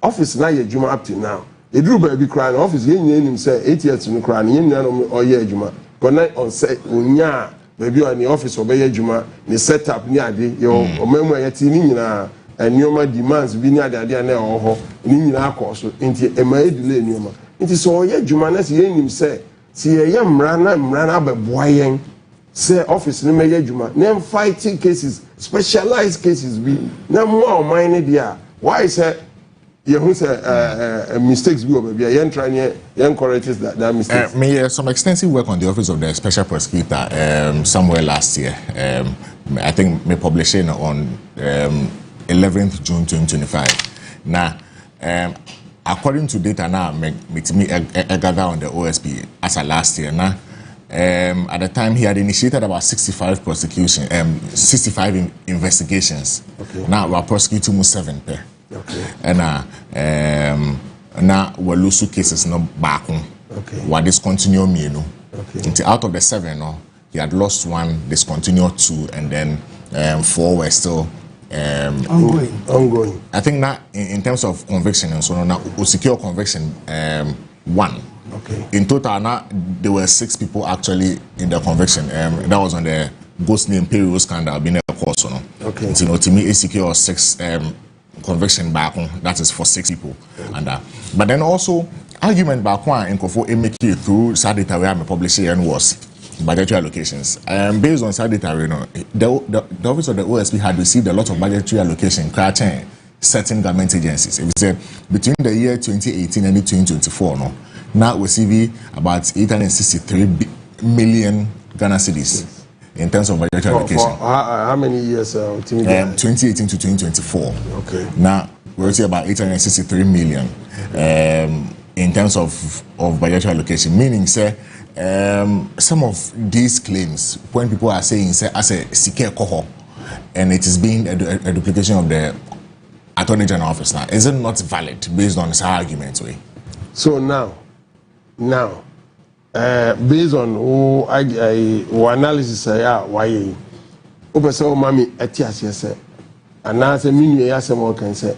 office now you're Juma up to now. The drew baby crying office, you name say 8 years in the crying, you know, or yeah, Juma. Connect on say, unya, baby on the office or bay Juma, the setup near the your memory at Nina and Numa demands be near the idea or Nina course into a maid delay Numa. It is all yeah, Juma, as you say, see a young ran up a boy. Say office no meya juma name fighting cases specialized cases be na more mine dia why say you who say mistakes be obi yen try yen correct that mistakes me some extensive work on the office of the special prosecutor somewhere last year I think me publishing on 11th June 2025 now according to data now me gather on the OSP as a last year now at the time he had initiated about 65 investigations. Okay. Now we're prosecuting 7 per. Okay. And now we're losing cases no back. Okay. We're discontinue me, you know. Okay. Until out of the 7, no, he had lost 1, discontinued 2, and then 4 were still ongoing. I think that in terms of conviction and so on, now we secure conviction 1. Okay. In total, now there were 6 people actually in the conviction. That was on the ghost name payroll scandal being a course, no. Okay. You know, to me, it secure 6 conviction back. That is for 6 people, and but then also argument back one in Kofo make you through sad data where I'm publishing and was budgetary allocations. Based on sad data, you know, the office of the OSP had received a lot of budgetary allocation crashing certain government agencies. It was between the year 2018 and 2024, no, now we see about 863 million Ghana cedis in terms of budgetary allocation. How many years? 2018 to 2024. Okay. Now we're see about 863 million in terms of budgetary allocation. Meaning, say, some of these claims, when people are saying, say, as a secure cohort, and it is being a duplication of the Attorney General office now, is it not valid based on this argument way? So now, based on who analysis why opeso mami etiase say anase minu ya say more can say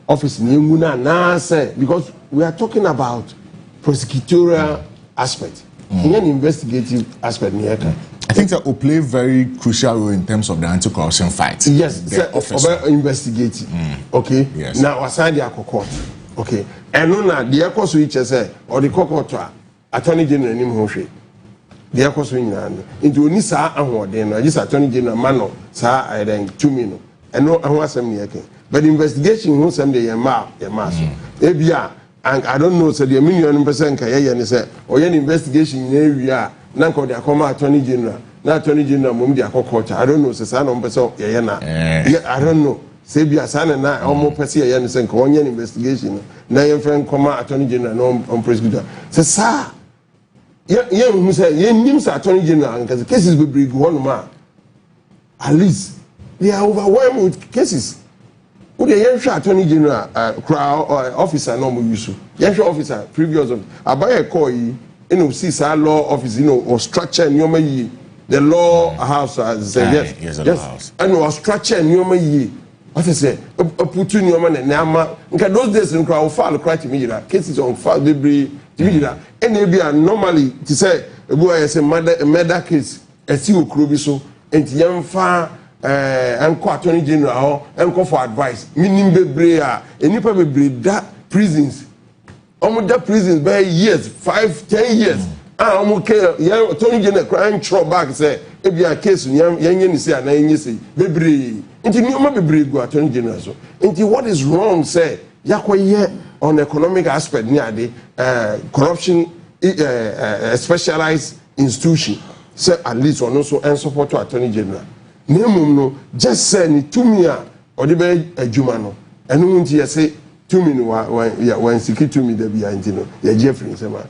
office ni nguna na say because we are talking about prosecutorial aspect in an investigative aspect near. I think that will play a very crucial role in terms of the anti-corruption fight. Yes, the office investigating. Okay. Yes. Now assign the court. Okay. And no the course which say or the court Attorney General nim ho hwe. The course we nyana. Into oni sa ahoden no just Attorney General mano sa then 2 minutes. And no W'asem Yie. But the investigation who some the yema so. Ebia and I don't know so the million% ka ye say or an investigation area na ko the come Attorney General na Attorney General mum the court. I don't know so sa no person ye na. I don't know. Say bia sa na omo pese ye na say ko onye investigation na ye friend come Attorney General no on prosecutor. Say sa yeah, who say ye nim sa Attorney General because cases be big one man. At least they are overwhelmed with cases. Who the young Attorney General officer no more use. Young officer previous of Abaya call you know see law office or structure in the law house yes and was structure in what I say put in your man and nama those days in crowd file cry to me cases on file debris and they be normally to say a boy as a murder case a see who so and young far and Attorney General and call for advice meaning bebre and you probably that prisons almost that prisons by years 5-10 years almost Attorney General crying throw back say if you are case you say and you say bebre into you bebre go Attorney General so into what is wrong say yakwa on economic aspect near the corruption specialized institution say at least on also and support to Attorney General no just say ni tumia or the be adwuma no eno nti ye say tumi no when secret tumi da bia nti no ye Jeffrey nsema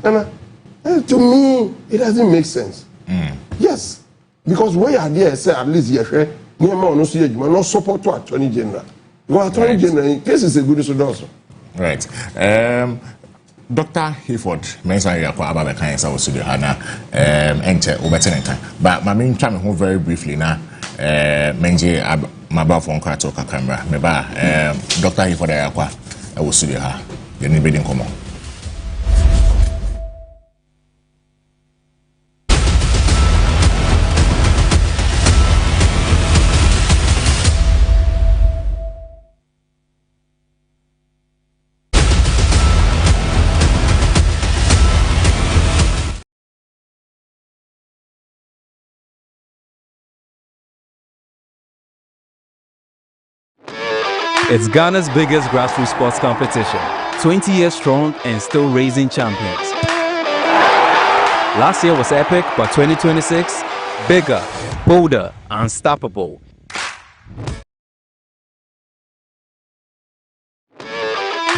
to me it doesn't make sense. Yes, because we are there say at least ye hwe ni ma ono so ye adwuma no support to Attorney General because Attorney General in case is a good so also. Right. Dr. Hayford mentioned here about the kind of studio Hana enter Obetenka. But my main time home very briefly now. Menje my bar phone card to camera. Meba Dr. Hayford Ayakwa I will studio her. You need bidding come on. It's Ghana's biggest grassroots sports competition, 20 years strong and still raising champions. Last year was epic, but 2026, bigger, bolder, unstoppable.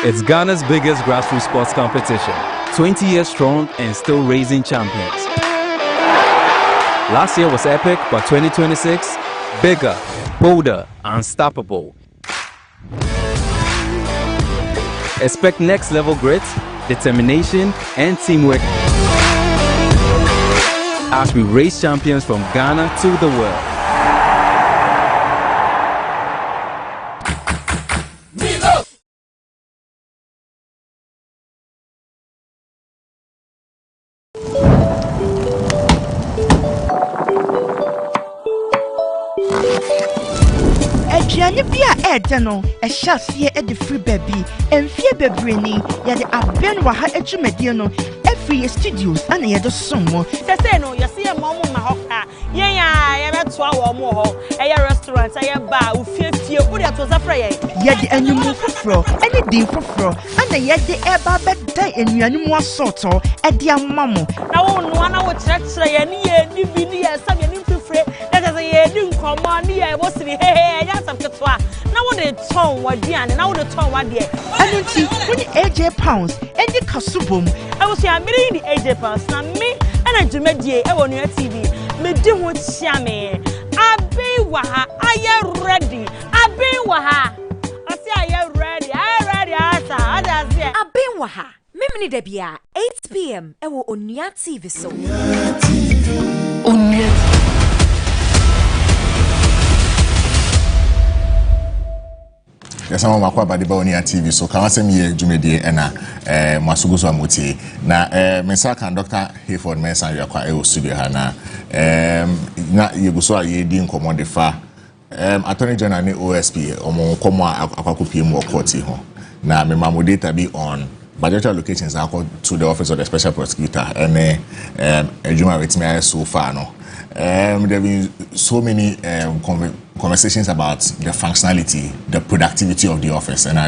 It's Ghana's biggest grassroots sports competition, 20 years strong and still raising champions. Last year was epic, but 2026, bigger, bolder, unstoppable. Expect next level grit, determination, and teamwork as we raise champions from Ghana to the world. ɛdɛ no ɛhyɛ aseɛ ɛde free baby ɛmfie bebreni yɛde abɛn wɔ ha adwumadie no every studios ana yɛde som mo sɛ no yɛse yɛ mɔ mo ma hɔ ka yɛn a yɛbɛtoa wɔ mo hɔ ɛyɛ restaurant ɛyɛ bar ofiefie wo de to zafra yɛde anwumu foforɔ ɛne din foforɔ ana yɛde ɛba bɛda anuane mu asɔɔtɔ ɛde ama mo na wo noa na wo kyerɛkyerɛ yɛ ne yɛ ni bi ne yɛ sam yɛ ne mfifire na sɛ yɛ di nkɔmmɔ ne yɛ wo siri hehe ɛnyɛ asɛm ketewa na wo de tɔn w'aduane na wo de tɔn w'adeɛ ɛno nti wo ne AJ Pounds ɛde kaso bom ɛwɔ so yɛ mmere yi ne AJ Pounds na me ɛna dwumadie ɛwɔ Nua TV medi ho kyia me abin wɔ ha ayɛ ready abin wɔ ha ɔsi ayɛ ready asa adaseɛ abin wɔ ha Mimini Debia, 8 p.m. Ewo Onya TV so. Onya. Yes, I'm going to go Onya TV so. W'asem Yie dwumadie na masugo so amotie na mensa kan Dr. Hayford mensa yakwa e studio ha na yeguso a ye di nkomo de fa Attorney General ne OSP omo nkomo akwakopie mu court ho na me mamo data be on budgetary allocations are to the office of the special prosecutor and Ejuma with me so far no. There have been so many conversations about the functionality, the productivity of the office and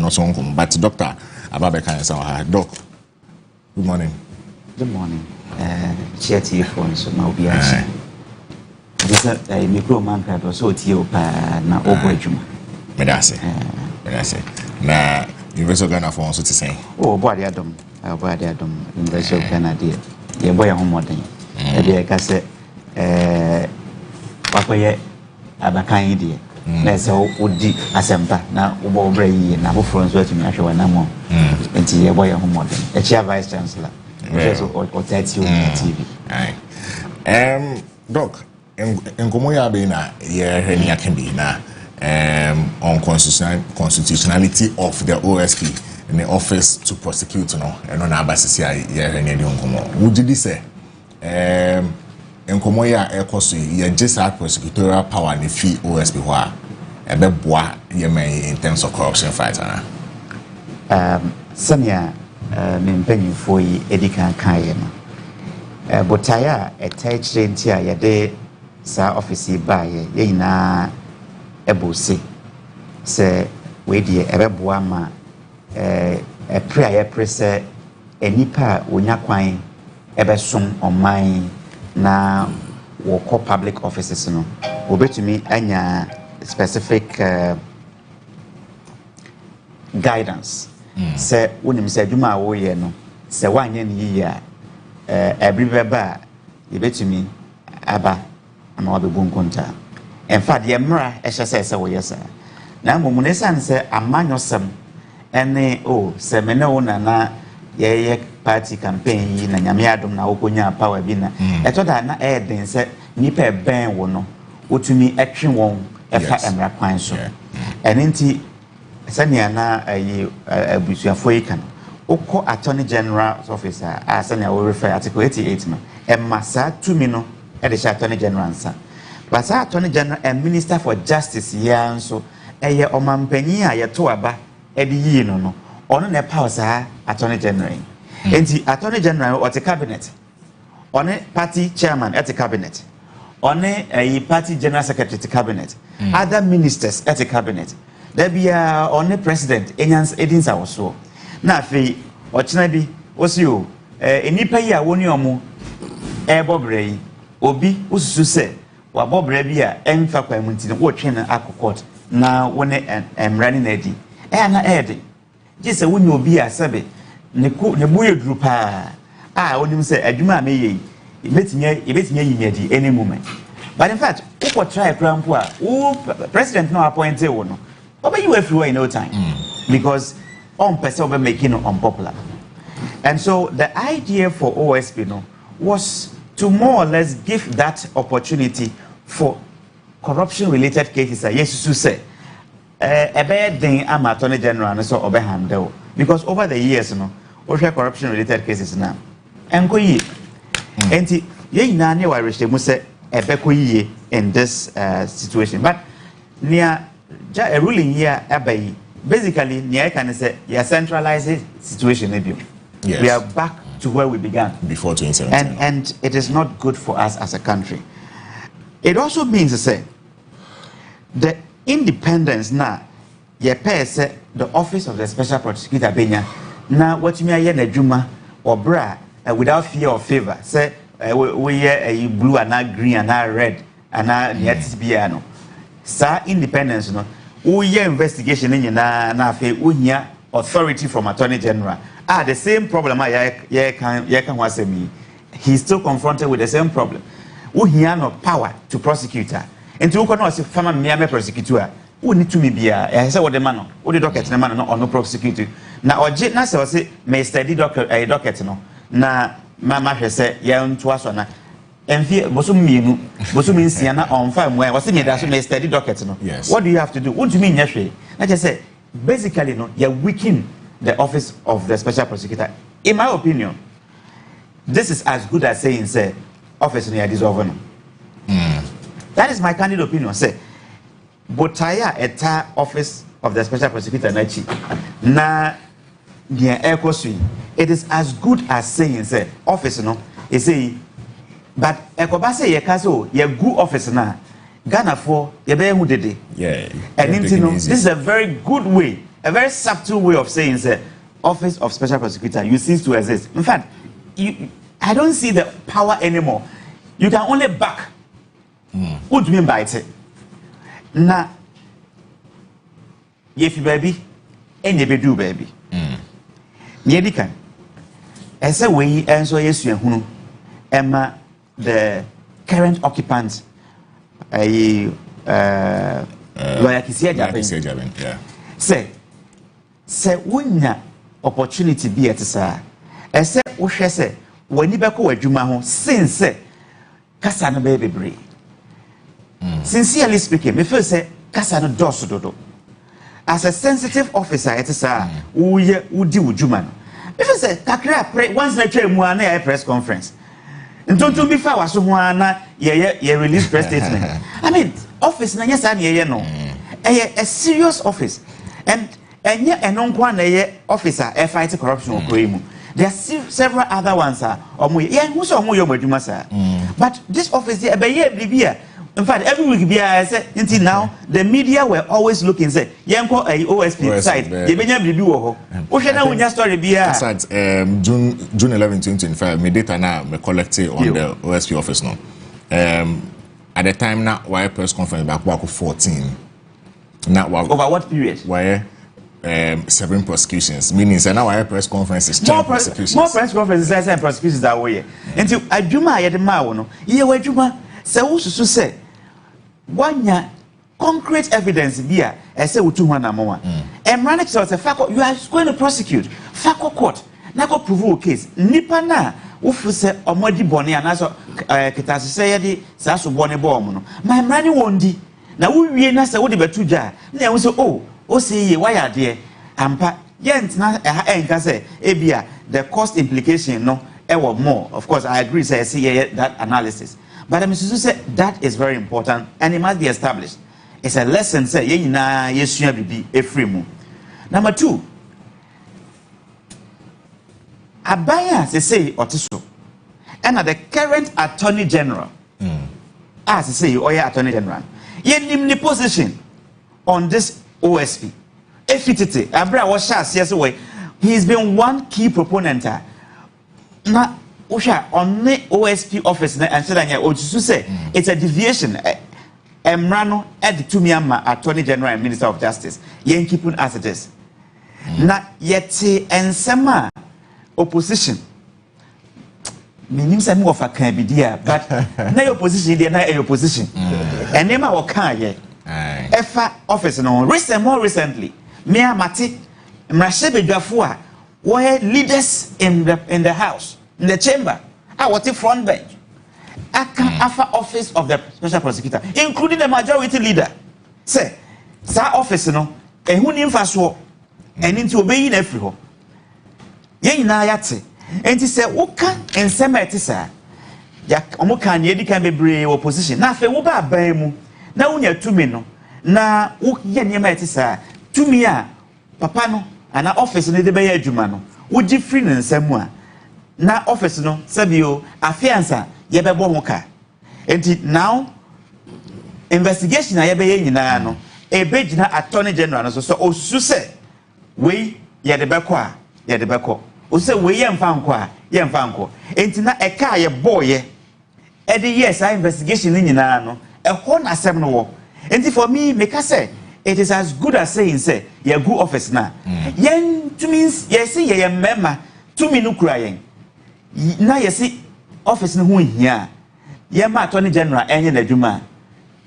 also but Dr. Ababeka and Doc. Good morning. Good morning. Chair to your phone so now be a micro man crowd so to na over Ejuma. Medase. Na University of Ghana for also to say. Oh, body Adam. University of Ghana, dear. Your boy home modern. Dear Cassette, Papa, Abakan, dear. Let's all would di Asempa, now, Ubo Bray, and Abu Frons were to me, actually, no more. And your boy home modern. A chair vice chancellor. Or that's you TV. Doc, in Gomoya Bena, yeah, can be now. On constitutionality of the OSP in the office to prosecute and on our basis would you say in Komoya you just had prosecutorial power in the fee OSP in terms of corruption fight Samia Mimpenny for Edika Kayema Botaya a tight train tia yade sa office by ye Ebose say we die ebeboa ma prayer press enipa onya kwan ebesom oman na wo public offices no obetumi anya specific guidance say wonim say adwuma wo ye no say wanye ne yi a everybeba yebetumi aba ama wabebu nkonta. In fact, the Emra SSS or yes, sir. Now, Munesan say a manusem and semeno na ye party campaign and Yamiadum na Okonya power bina. I thought I not add then said Nipe Ben wono, Utumi action won Efa Emra Quanso. And inti Sanyana a Busia Foikan. Oko Attorney General's officer, as I will refer Article 88, and Massa 2 mino at the Attorney General answer. But Attorney General and Minister for Justice here so a omampenyi a yeto aba edi yi no ono ne power sa Attorney General enti Attorney General or the cabinet one party chairman at the cabinet one a party general secretary to cabinet other ministers at the cabinet there be one president enyans edinsa also na fe ochina bi osio enipa yi a woni omo ebobre obi ususu se wabobra bi a emfa kwa mu ntine wo twen akokot na wone emrani na di na ede gise woni obi a sebe ne buye duru pa onim se adwuma a meye ibetinya yinyadi any moment but in fact who try crampo a president no appoint wo no oba you everywhere in no time because on person oba making it unpopular and so the idea for OSP no was to more or less give that opportunity for corruption-related cases. Yes, you say a bad thing. I'm Attorney General and so handle because over the years, corruption-related cases now. And go ye, and ye nani wa rich must say a beko ye in this situation. But near a ruling here abai basically near can say a centralized situation maybe. Yes. We are back to where we began before 2017. And it is not good for us as a country. It also means to say the independence now ye pay say the office of the special prosecutor benya na what me aye na dwuma or bra without fear or favor say we a blue and green and red and yet be no sa independence no we investigation na fe unya authority from attorney general the same problem ye can W'asem Yie he's still confronted with the same problem we no power to prosecutor and to no say farmer me prosecutor we need to me bia say what the man no the docket na man no no prosecutor na oje na say me study docket no na mama hwe say ye nto aso na enfie bosom mienu bosom nsia na on fa mu I say me da so me study docket no what do you have to do what do you mean nyahwe na just say basically no you weaken the office of the special prosecutor in my opinion this is as good as saying say office no dissolve no that is my candid opinion say botaya eta office of the special prosecutor na chi na the ekosui it is as good as saying say office no is say but ekoba say ye ka so ye good office na Ghana for ye be hu dede and this is a very good way a very subtle way of saying say office of special prosecutor you cease to exist in fact I don't see the power anymore you can only back what do you mean by it na ye fi baby enye be do baby Yedikan. I say we enso yesu ehunu emma the current occupant lawyer Kisia Jaben. Say wunya opportunity be at sa. I say wo hwe say wani beko wadwuma ho since kasa no be bebre. Sincerely speaking, me feel say kasa no doso dodo. As a sensitive officer, it is udi ujuma. If I say kakra once na twa mu na ya press conference. Ntonto bi fa waso ho ana ye release press statement. I mean, office na nyesa na ye no. A serious office. And enye enonkwa na ye officer e fight corruption okoimu. There are several other ones omo ye hu so omo yo madwuma sa. But this office e be ye bibia. In fact, every week, I said, until now, the media were always looking, say, Yanko a OSP site, you may never do. What should I story be? Besides, June 11, 2025, my data now me collected on the OSP office now. At the time, now, why press conference back 14. Now, over what period? Why 7 prosecutions, meaning now why press conferences, more prosecutions, and prosecutions that way. Until I do my at the Mao, ye were Juma. So also say one concrete evidence here I say we 200 more and run it so say fako you are going to prosecute fako court na go prove case nipa na wo fu say omodi bone ana so kitase say ye sa so bone bo no my money wondi na wo wie na say wo de betu dwa na we say o say ye why are there ampa yent na enka say ebia the cost implication no e wo more of course I agree say see that analysis. But Mr. said that is very important and it must be established. It's a lesson, say, yes, you be a free move. Number 2, Abaya, they say, Otiso, and the current Attorney General, as they say, or Attorney General, in the position on this OSP. FTT, Abra was shas, yes, away. He's been one key proponent. Now, on the OSP office and say it's a deviation. Emrano at to Myanmar Attorney General and Minister of Justice. Yen keeping as it is. Na yet and sama opposition. Meaning some of a can be dear, but no opposition, they're not a opposition. And Nema Waka ye. Efa office no more recently. Mea Mati Mrashebe Jafua were leaders in the house. In the chamber, I was the front bench. Afa office of the special prosecutor, including the majority leader. Say, that office, no, and who name fast war, and into obeying everyone. Ye na yate, and he said, Oka and Sematisa. Yak Omokan, ye can be brave opposition. Now, if you are bemu, now we are 2 men. na wo ye niema eti saa tumi a papa no ana office no de be ya adwuma no wo gi free ne nsam a na office no sabio afiansa ye be bo ho ka enti now investigation a ye be ye nyina no e be gina attorney general no so osusu se we ye de be ko a ye de be ko o se we ye mfa nko a ye mfa nko enti na e ka ye boye e de yes our investigation ni nyina no e ho na asem no wo enti for me make I say it is as good as saying say ye go office na yen to means yes ye member to me no kura yen na yes office no ho hia ye ma attorney general enye na adwuma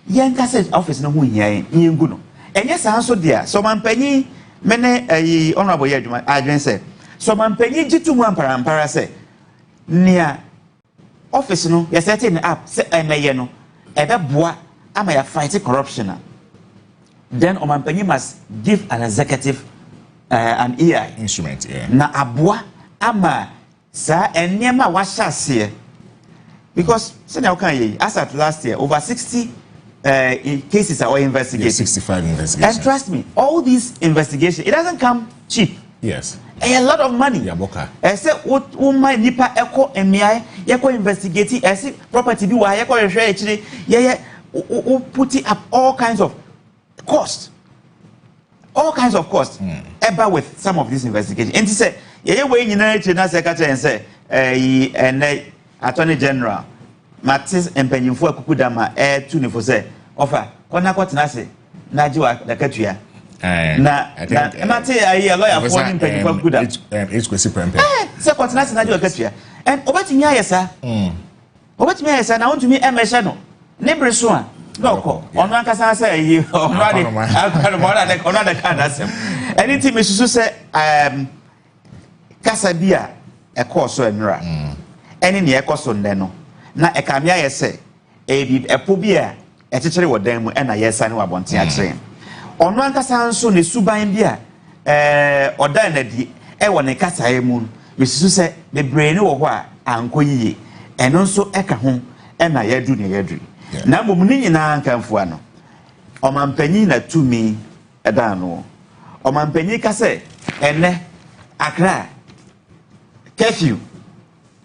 yen ka say office no ho hia yen gu no enye san so dia so mampanyi mene ayi honorable ye adwuma adwen say so mampanyi gitumu ampara say nia office no ye setting up say emeye no ebe boa ama ya fight corruption then Omanpenyi must give an executive an EI instrument na aboa ama sa enyema washase because say as at last year over 60 cases are investigated 65 investigations and trust me all these investigations it doesn't come cheap yes a lot of money yaboka say what my nipa eko emia yeko investigate say property bi wa yeko hwehwe akire ye put it up all kinds of cost ever with some of these investigations and he said yeah we nyina eche na secretary and say attorney general Matis empanyimfo akukudama tu ne for say offer kona kwatena se na jiwa dakatua na mate ayi lawyer for empanyimfo akukudama it's kwesi prempe say kwatena se na jiwa dakatua and obatimi ayesa na want to me emesha no nebre so a no ono ankasa say yi ono de kan asem anything me susu say kasa bia e course so enra ene ne e course nne no na e ka mia yese epo bia e kekere wodan mu e na yesa ne wabonte a kire ono ankasa nso ne suban bia odan na di e woni kasa e mu me susu say the brain wo ho a ankoyiye eno nso e ka ho e na yadu ne yadu na mbom ni nyina nkamfo ano Omanpenyi na tumi eda no Omanpenyi ka se ene Accra curfew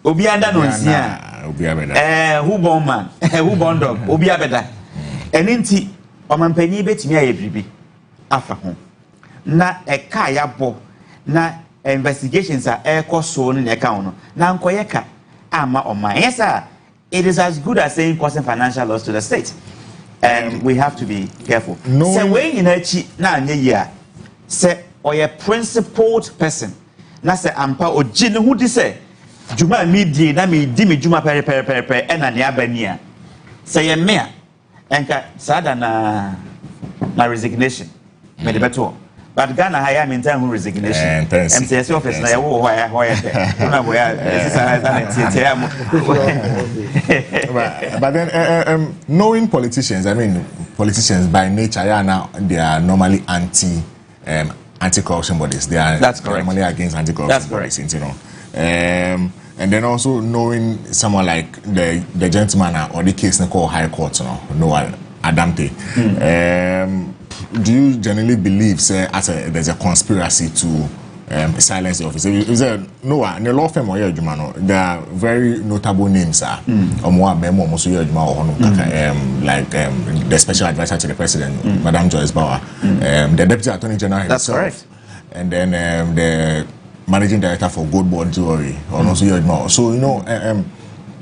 obi anda no nsia obi abeda who born man who born dog obi abeda ene nti Omanpenyi betimi aye bibi afa ho na eka ya bo na investigations are ekoso no na eka ho no na nkoye ka ama oman yes it is as good as saying causing financial loss to the state. And we have to be careful. Say when you know na anye ya say or a principled person. Na say ampa oji ne hu di say juma mi di na mi di mi juma pere e na ne abania. Say ye me enka sada na resignation. Me de beto. But Ghana hire me in time who resignation. MTS office na yawo na but then knowing politicians, I mean politicians by nature now they are normally anti-corruption bodies. They are normally against anti-corruption bodies, you know. And then also knowing someone like the gentleman or the case called High Court, you know, Noah Adamte. Do you generally believe, say, there's a conspiracy to silence the office? Is there no in the law firm or there are very notable names, like the special advisor to the president, Madam Joyce Bauer, the deputy attorney general himself. That's correct. And then the managing director for Gold Bond Jewelry, so you know,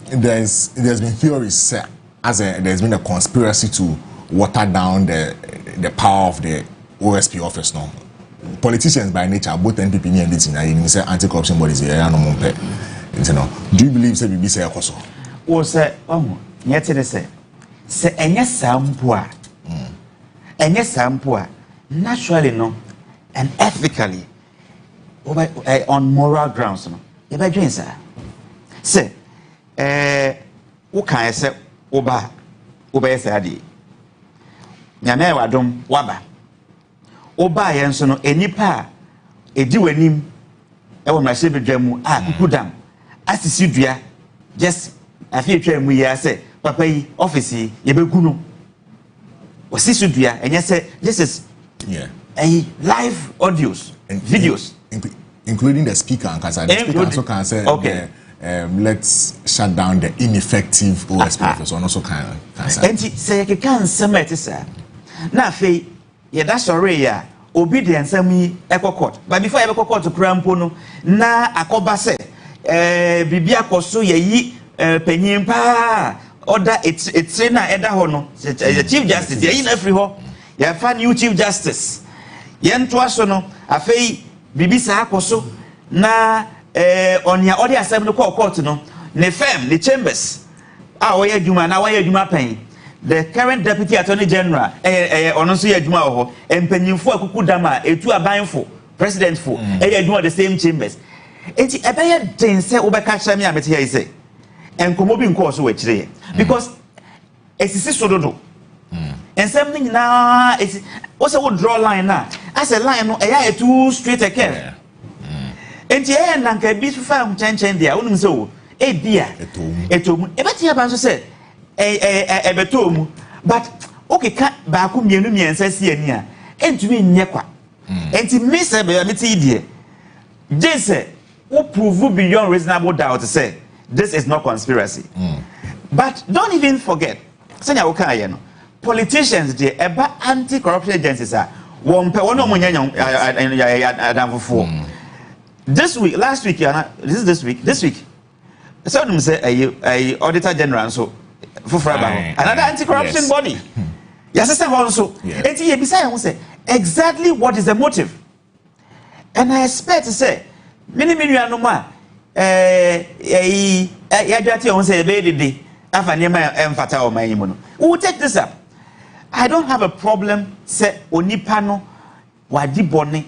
there's been theories there's been a conspiracy to water down the power of the OSP office now. Politicians by nature, both NPP and DT, say anti-corruption bodies, do you believe say BBC Akoso? Or say, yet say any sample, naturally no, and ethically, on moral grounds, no. If I drink, say, what can I say, Oba Sadi? Nyame wadom waba oba ye nso no enipa edi wanim e wo mrahye bedwamu kukudam asisi dua just afi etwa mu ya se papa yi office ye begu no wasi so dua enye say this is a live audios and videos including the speaker and the speaker also can say okay let's shut down the ineffective OSP officer also can say and say you can summate sir na fe ye da sorry ya obedience am court but before you court to crampo no na akoba say bibia koso ye yi panyin pa order it's na eda ho no the chief justice ye na free ho ya fa new chief justice ye nto aso no afei bibi sa akoso na onia odi asem no court no ne firm the chambers a wo ye adwuma na wo ye adwuma pen the current deputy attorney general ono so ye adwuma ho empanyimfo akuku dama etu abanfo president fo ye adwuma the same chambers enti ebeye den se wo be ka kire me amete here say enkomo bi nko so we kire because esisi sododo ensem ni na esi wo se wo draw line na as a line no eya too straight again enti na nka bi fa chen dia wonu se wo e bia etom ebeti aba so se ebetom but okay ka ba ku mienu miensa si ani a entumi nye kwa enti me se be ameti die jese who prove beyond reasonable doubt to say this is not conspiracy. But don't even forget, politicians, the anti-corruption agencies are this week, last week, this week, some of them say a auditor general so for another anti-corruption body. Yes, also. Say exactly what is the motive, and I expect to say. Many no ma yadwati on say be dede afa nema emfata o man yimu no we will take this up. I don't have a problem say onipa no wadi bone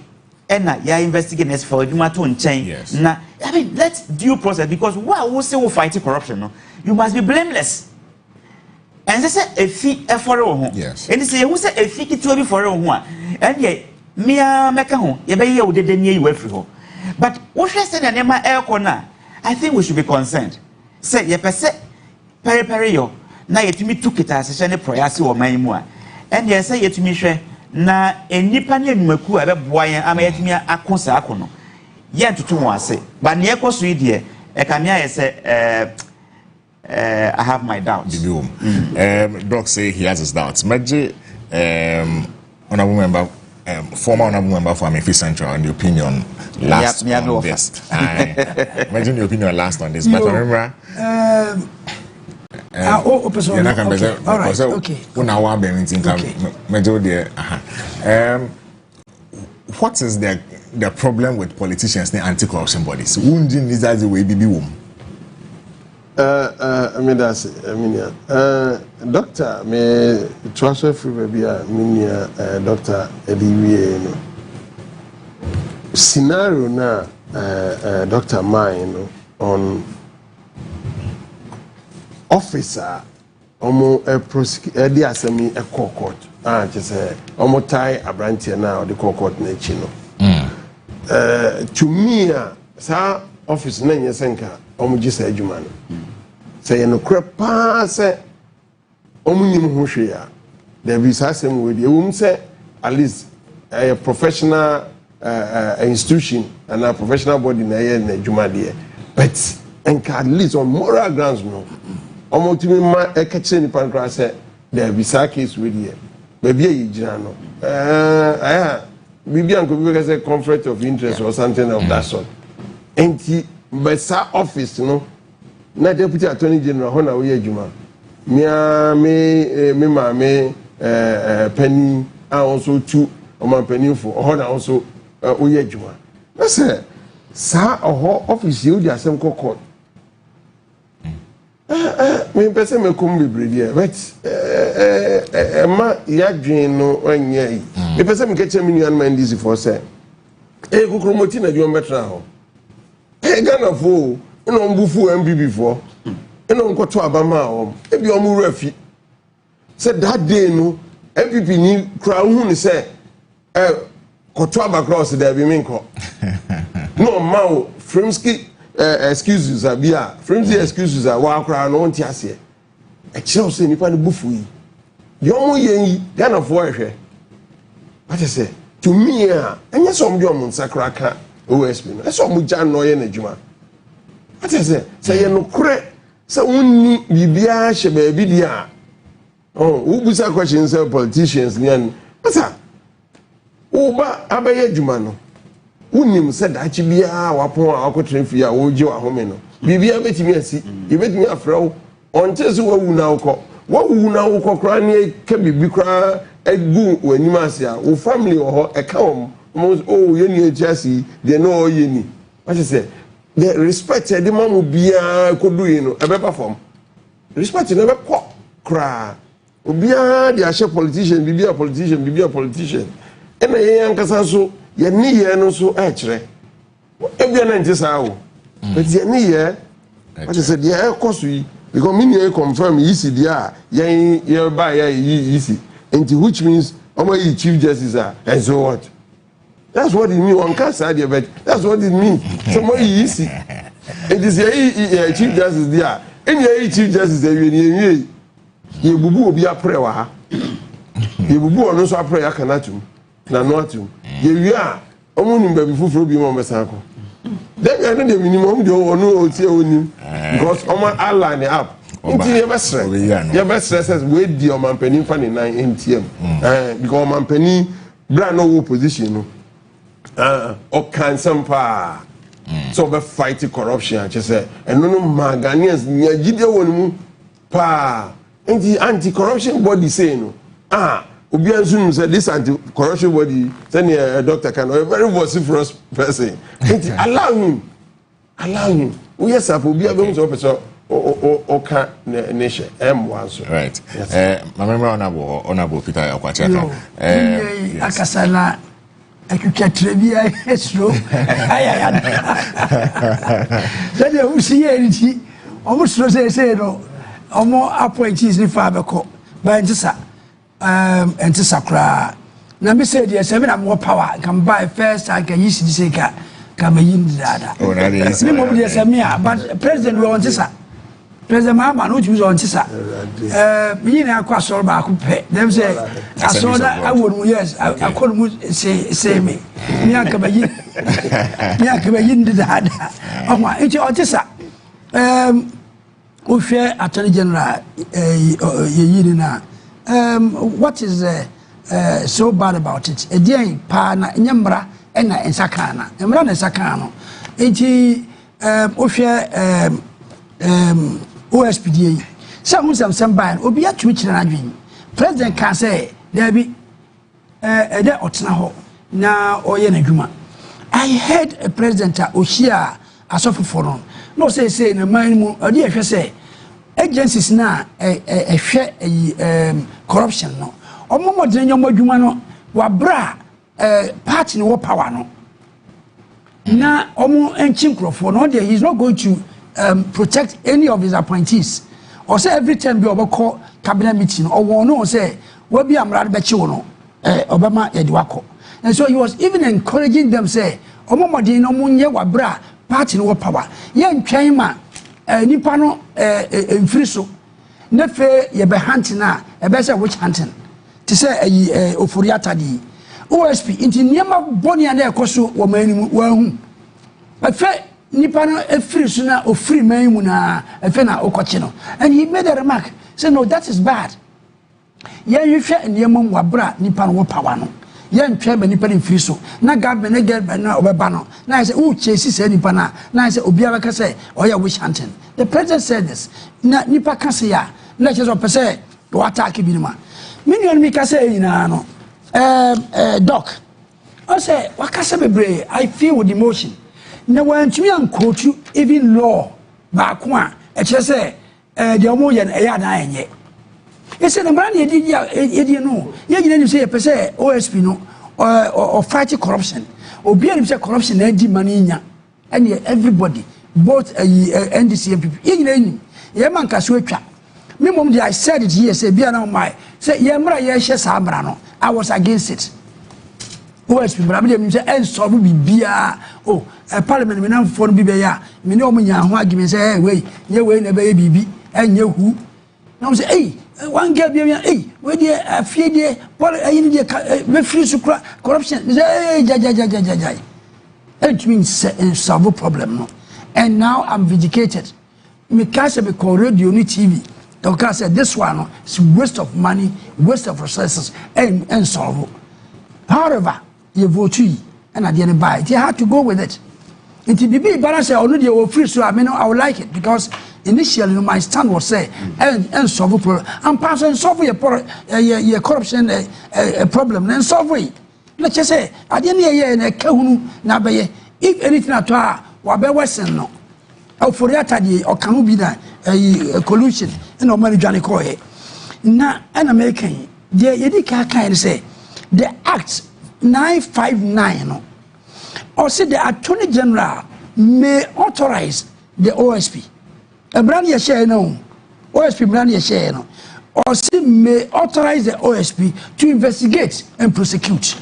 na ya investigate next for adwuma to nchen na I mean let's due process because who say we fight corruption no you must be blameless and they say efi efore wo ho and say who say efi kitu bi fore wo ho a and ye mia meka ho ye be ye wo dede nie yi afri ho. But what I said, I think we should be concerned. Say, ye pese, peri yo, na yetimi took it as a shiny proyasi or my mua. And yes, say yetimi share, na a nipani muku a boyan, I may yetimi a consa akono. Yen to 2 1 say, but near Coswedia, a camia say, I have my doubts. Doc say he has his doubts. Maji, honorable member. Former honorable member for Amefi Central and the opinion last on this. Imagine the opinion last on this. But remember, what is the problem with politicians and anti-corruption bodies? The way I mean that's doctor me transfer free baby doctor W'asem Yie scenario na doctor mine on officer omo prosecutor di asemi court just say omo tie abrantie na the court na echi no to me sa office na nyesenka omo gisa adwuma no say no crepa say omunim ho hwe ya there be asem we dey say at least a professional institution and a professional body na adwuma dey but enka at least on moral grounds no omo timi ma eketse ni pankra say there be case we dey baby e jira no bibi anko bi say conflict of interest or something of that sort enti besa office no na deputy attorney general ho na we adwuma me penny also two o man penny for ho na also we adwuma na say sa office you dey asem court me person me come be brady but ma ya dwen no anya yi me person me keche me nuan man this for say kukromoti na adwuma betra ho Ghana fo ino mbufu MBB for ino nkoto abama om ebi omu rafi said that day no MPP ni kra hu ni say koto abacross there be minko no ma Frimsky excuses abia Frimsky excuses wa kra no nti ase e kire o say nipa ni bufu yi yomo yen Ghana for ehwe what is say to me anya some jom nsakraka OSP no eso mu ja no ye na djuma what is say ye no kure say unni bibia hye ba bi dia oh ubusa question say politicians nyan asa uba abaye djuma no unnim say da chi bia wapon akotre fi a woje ahome no bibia betimi asi ye betimi afrawo onte so wawu na ukọ wawu na ukọ kra ne ka bibi kra egu wanim ase a wo family wo e ka wo oh ye ni ejasi de no ye ni what you say the respect the mamu bia kodu yi no ebe perform respect no be ko kra obia de ahye politician bibia politician ena ye yankasa so ye ni ye no so e kire ebia na ntisa wo but ye ni ye what you say the e koso yi because me confirm easy there ye buy easy and which means omo chief justice and so what that's what it mean one can say there but that's what it means so more easy it is ye chief justice there and ye chief justice ye bubu obi apre wa ha ye bubu ono so apre ya kanatum na no atum ye wi a omo nim ba bi fufuro bi mo mesanko then I know the minimum the ono otie onim because omo align up until you be stress we di o man pani fa ni 9 NTM because man pani bra no wo position no o kan sampa so be fight corruption che say eno no Ghanaians nya gide wonu pa anti corruption body say no obi ansum say this anti corruption body say a doctor can a very vociferous person allow him we yes up obi abem so person o ka nation m1 so right my member honorable Peter Akwachaka akasala akukatre bia esro ayaya say who see enti omo sro say no omo appointees ni fa beko ba ntisa sakra na me say the seven am more power can buy first and can use this can be yin dada me mo be say me but president we want this president Mahama no choose on this me na akwa so ba ko pe dem say aso da awonu yes akonu mu say me aka ba yin dada o nti o this o hwe attorney general yini na what is so bad about it? Again, pa na nyamra ena ensakana. Nyamra na ensakano. Enti OSPDA. Some ban obi atumi kire na adwen. President can say there be there otena ho na oye na dwuma. I heard a president Oshia asofofo no. No say na man mu odi ehwe say agencies na corruption no omo modene nyomo adwuma no wa bra party no power no na omo enchi nkrofo no there he is not going to protect any of his appointees or say every time be obako cabinet meeting or no say we be amrad be chiwo no obama ediwako and so he was even encouraging them say omo modene no munye wa bra party no power ye ntwan ma nipa no mfiri so na fe ye be hunting na e be say witch hunting to say ofuri atadi OSP inti niema boni na ekoso wo manimu wa hu fe nipa no efiri so na ofiri manimu na fe na okoche no and he made a remark say no that is bad ye hwe niema mu abra nipa no wo power no ye ntwe ba nipa mfiri so na government na get na obeba no na say o chesi say nipa na say obi abaka say oya witch hunting. The president said this na nipa ka say ya na che so pese do attack bi ni ma minion mi ka say ina no doc I say wakasa bebre I feel with emotion na wantumi ankotu even law ba ko a e che say de omo ye na ya na enye e say na brand ye no ye nyina ni say pese OSP no or fight corruption obi ani say corruption na di mani nya and everybody both NDC and people ye nyina ni ye man ka so atwa me mom dey I said it here say bia na my say ye mra ye hye sa mra no I was against it OSP bra me dem say en so bu bibia parliament me na for bi be ya me ne o nya ho agime say hey we ye we na be ye bibi enye hu na say hey one girl be hey we dey afie dey what ayi dey we free su corruption hey ja it means solve problem no and now I'm vindicated me can say be call radio ni TV okay say this one no is waste of money waste of resources and solve however you vote and at the end buy it you have to go with it it be balance already you free so I mean I would like it because initially my stand was say and solve problem and pass and solve your corruption problem and solve it let's just say at the end year na kahunu na be if anything at all wa be wesen no for that the or can be that collusion and no money journey ko he na an American they yedika kind say the act 959 no or say the Attorney General may authorize the OSP a brand ye share no OSP brand ye share no or say may authorize the OSP to investigate and prosecute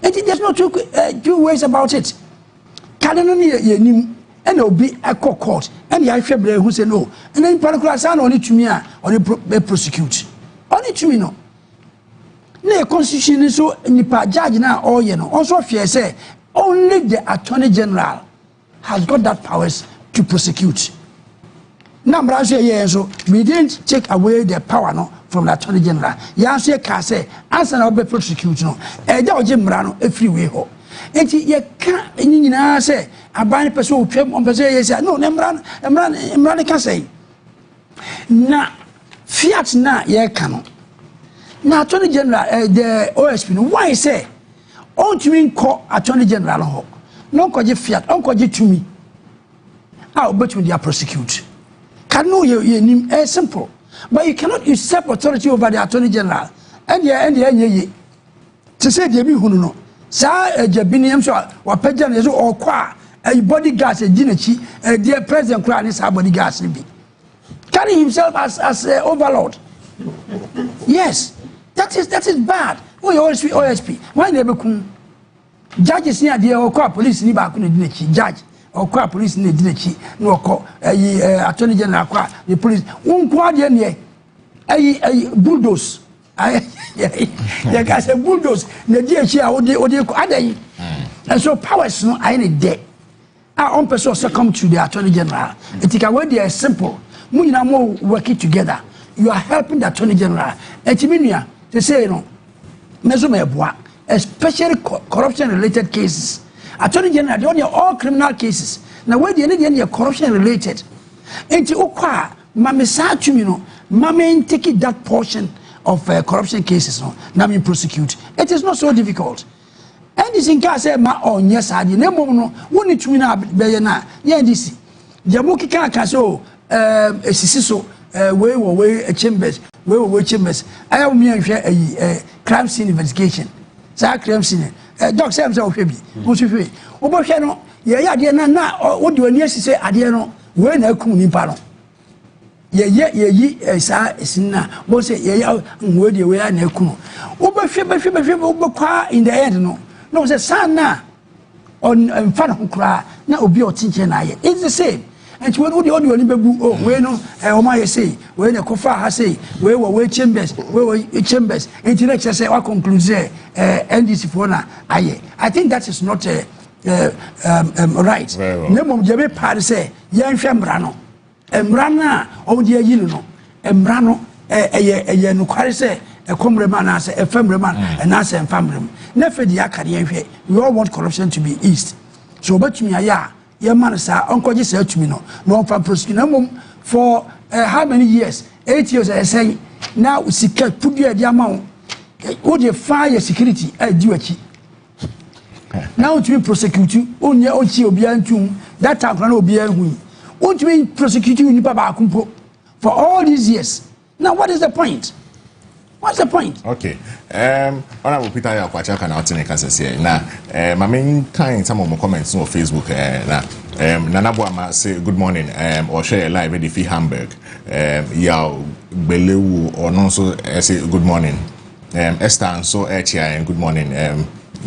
and there's no two ways about it can ye nim and will be a court and the share who say no and then particular san only to me or they prosecute only to me no the constitution is so nipa judge now all you know also fear say only the Attorney General has got that powers to prosecute. Now, so we didn't take away the power no, from the Attorney General. Yancy can say, answer now be prosecute no. Jim Brano, a free way ho. And you can't say, a buying person who came on yes, no, Emran can say. Now, Fiat na ye cannot. Now, Attorney General, the OSP, why say? On to me call Attorney General ho. No call you Fiat, on call you to me. I'll bet you they are prosecute. Can know your name is simple. But you cannot usurp authority over the Attorney General. And ye. To say the who no. Sa Jabinium so or Pejan is or qua a bodyguard a dinachi, a dear President Crown is our bodyguard be. Carrying himself as overlord. Yes, that is bad. We OSP. Why never come? Judges near the Oka police in the judge or qua police in the Dinachi, no call Attorney General, the police. One quadrant ye a bulldoze. I guess a bulldoze, the DHA and so powers no I need dead. Our own person succumb to the Attorney General. It take away they are simple. Muna more working together. You are helping the Attorney General. Etiminia, they say you know. Especially corruption-related cases. Attorney General, they only all criminal cases. Now, where they need corruption-related. And to Okwa, Mame sa to me no, Mame take that portion of corruption cases no, now me prosecute. It is not so difficult. And this in case say ma on yes, I didn't know no. One need to me na be na. Yeah, this. Jamuki can so sisiso way chambers. We chambers. I have me a crime scene investigation. Sa crime scene. Doc Sam so febi. Mo so fe. Obo hwe no, ye ya de na wo de oni asise ade no, we na akum nipa no. Ye yi sa sinna. Mo say ye ya we de we na akum. Obo hwe obo kwa in the end no. No say sana on fa no kra na obi o tinche na ye. It's the same. And when the audio bebu oh we no my say we na kofa ha say we chambers chambers internet say what conclude say NDC for na aye. I think that is not right. Nemo jebe par say yan hwe mra no mra na o de yi no mra no eye no kware say ekomrema na say efemrema na say enfamrem na fe di akare yan hwe. We all want corruption to be east. So betumi aya your man sa uncle just said to me no from prosecution for how many years 8 years I say now sika put you the amount what the fire security do achi now to prosecute you onye ochi obi antum that time na obi anhu what to mean prosecute you nipa ba akumpo for all these years. Now what is the point? What's the point? Okay. Honorable Peter Yakwacha can out in the now, my main kind some of my comments on Facebook. Nanabuama say good morning. Or share a live with the Hamburg. Yao Belewu or non so say good morning. Esther and so and good morning.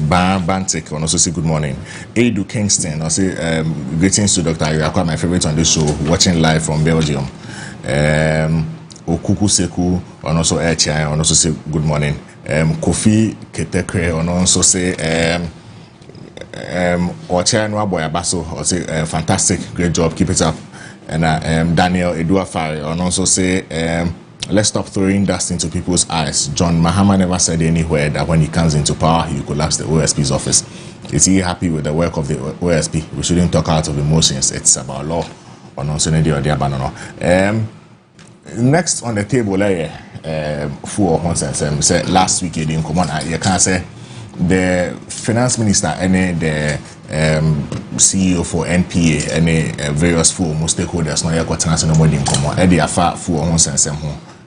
Bantik and also say good morning. Edu Kingston or say greetings to Dr. Yakwa, my favorite on this show, watching live from Belgium. Okuku Seku on also Echai on also say good morning. Kofi Ketekre on also say Ocha Nwaboya Baso or say fantastic, great job, keep it up. And Daniel Eduafari on also say let's stop throwing dust into people's eyes. John Mahama never said anywhere that when he comes into power he collapse the OSP's office. Is he happy with the work of the OSP? We shouldn't talk out of emotions. It's about law. Next on the table, for say last week you didn't come on. You can say the finance minister and the CEO for NPA and various full stakeholders no got nobody in common. Eddie afa for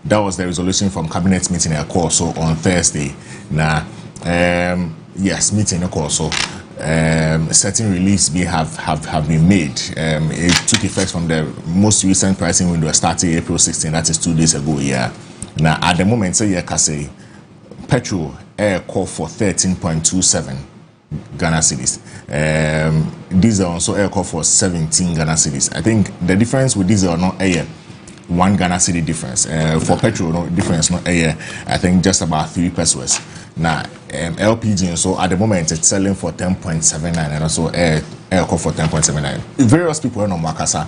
that was the resolution from cabinet meeting a call so on Thursday. Now, yes, meeting a call so. Certain reliefs have been made. It took effect from the most recent pricing window starting April 16, that is 2 days ago. Yeah. Now at the moment, say you can say petrol air call for 13.27 Ghana cedis. Diesel also air call for 17 Ghana cedis. I think the difference with diesel not air 1 Ghana cedi difference. For petrol, no difference not air. I think just about 3 pesos. Now LPG so at the moment it's selling for 10.79 and also air call for 10.79. Various people in Makasa,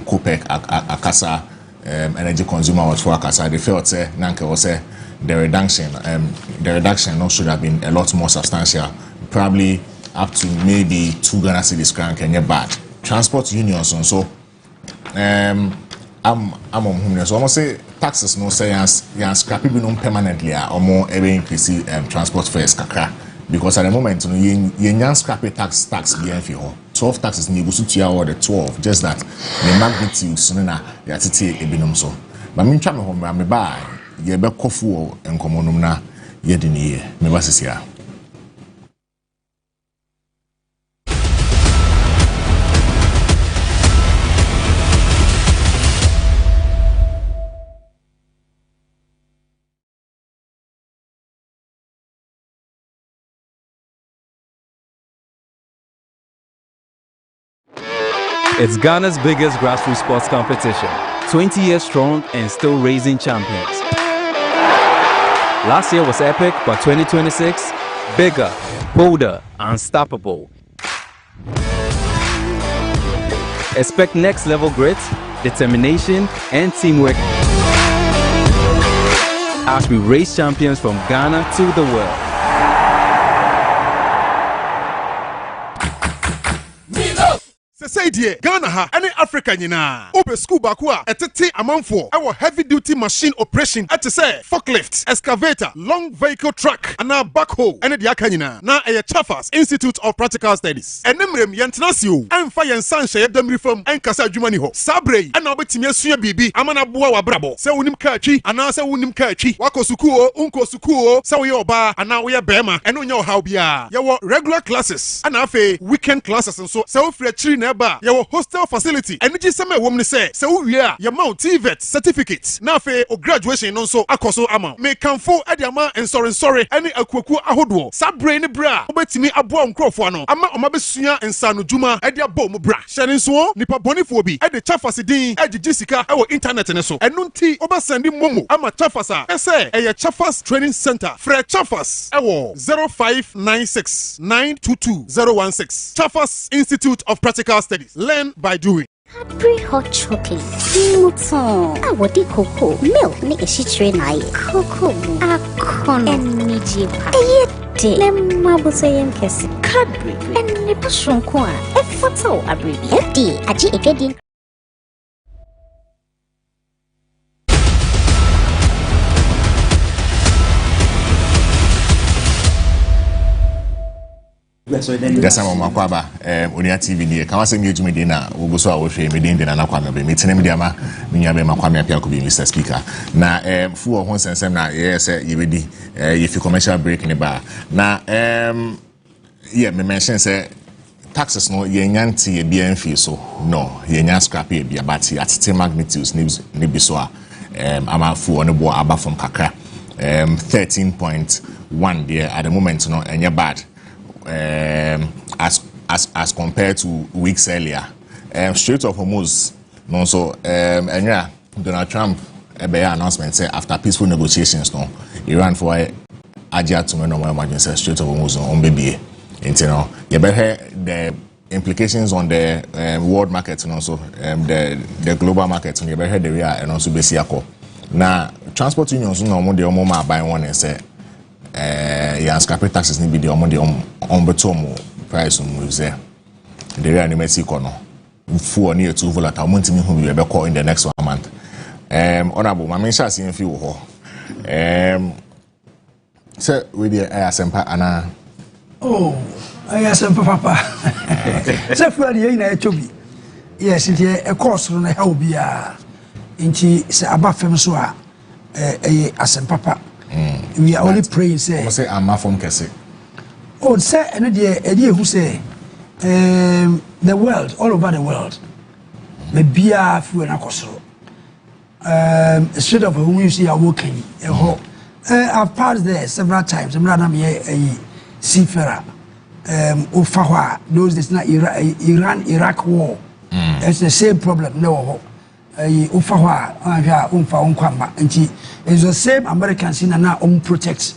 Copec, Akasa, energy consumer watch for Akasa, they felt say Nanke was say the reduction no should have been a lot more substantial, probably up to maybe 2 Ghana cedis crank and bad. Transport unions and so I'm on whom so almost say taxes no say yan scrappy be no permanently or more ever increase transport fares kakra because at the moment you yan scrappy tax be for 12 taxes ni busu tia or the 12 just that the magnitude so na ya tete ebinom so but me twa me ho me ba ye be kofu enkomonum na ye de ni me ba sisia. It's Ghana's biggest grassroots sports competition, 20 years strong and still raising champions. Last year was epic, but 2026, bigger, bolder, unstoppable. Expect next level grit, determination, and teamwork as we raise champions from Ghana to the world. Say dear Ghana ha any Africa nyina obe school bakua etete amanfo ewo heavy duty machine operation at say forklift excavator long vehicle truck and backhoe ene de aka nyina na eye Chafas Institute of Practical Studies enemrem yentenasio emfa yensan hye dem reform enkasa adwuma ni ho sabrei ena obetimi asua bibi amana boa wabrabo se wonim ka atwi ana se wonim ka atwi wakosukuo unkosukuo se wo ye oba ana wo ye bema ene onya ohaw bia ye wo regular classes ana afi weekend classes nso se wo frɛ chiri na your hostel facility energy sema wom ni say we are your mount TVET certificate na fe o graduation no so akoso ama me kanfo ediama sorry any akuaku ahodo sabre ni bra obetimi aboa nkrofo ano ama omabesua ensano djuma edia bom bra hyene nso nipa bonifo bi ede Chafas din egigi sika e internet ne so enu nti obasendi momo ama Chafas a ese eye Chafas Training Center Fred Chafas ewo 0596 922 016 Chafas Institute of Practical Studies. Learn by doing. Cadbury hot chocolate. Muton. Awodi cocoa. Milk ni eshitre na ye. Cocoa. Akon. Eniji pa. Eyete. Lemma busayem kesi. Cadbury. Enne passion kwa. Efoto abribi. Edi. Aji egedi. That's how my kwaba Onia TV die ka wasem yejumi die na ogoso a wo hwe me den na nakwa me me tene me dia ma me nya be makwa me apia ko be Mr Speaker na fu ho nsensem na ye se ye bedi ye fi commercial break ne ba na yeah me mention say taxes no ye nyanti ye bia mfi so no ye nya scrap ye bia but atete magnitudes ne bi so a ama fu ono bo aba from kakra 13.1 there at the moment no enye bad. As compared to weeks earlier, Strait of Hormuz, no so Donald Trump a announcement say after peaceful negotiations no Iran for Aja to me no emergency straight of Hormuz on baby. You know, you better the implications on the world market and also the global market and you better the real and also basic. Now transport unions no more the more buy one and say yeah scrap taxes need be the on betom price on there. The real ni Mexico no full near 2 volatile month me who we be call in the next 1 month. Honorable my mention see if you so with the Asempa ana oh Asempa papa so for the na etobi yes it a course no how bia nti se abafem so a Asempa papa we are only praying say ama from kese oh say eno de who say the world all over the world me bia fu na kosoro straight up when you see a walking I've passed there several times. I'm not a seafarer. Ufahwa, those days not Iran-Iraq war. It's the same problem. No, Ufahwa, and it's the same Americans in now protect.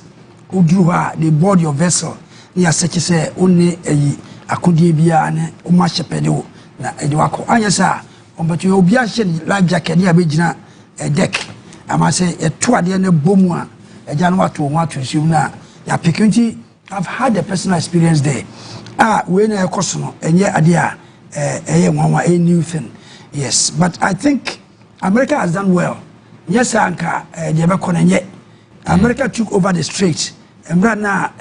Udruha, they board your vessel. Near such as say only a Kudibia, Umasha Pedo, Eduako. Anyasa, but you obiation life jacket near Bijina a deck. I must say a 2 bomb. January to want to assume now. I've had a personal experience there. When I customer and yet idea a new thing. Yes, but I think America has done well. Yes, Anka, the America took over the Strait. And right now,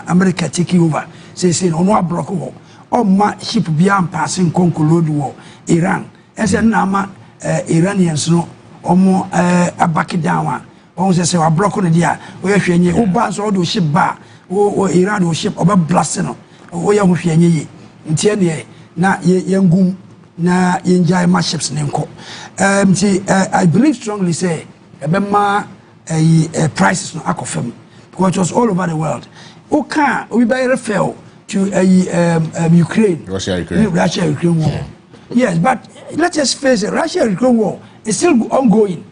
America taking over. Say, no more block war. Or my ship beyond passing Concord war, Iran. As a Nama Iranians no, or more a back it down. On say we block on the dia we hwenye wo ba so do ship ba wo Iran do ship oba blast no wo ya ho hwenye yi ntie ne na yengum na yenjai ma ships ne nko I believe strongly say ebema prices no akofem because it was all over the world oka we buy refer to Ukraine Russia-Ukraine war yes but let's just face it Russia-Ukraine war is still ongoing.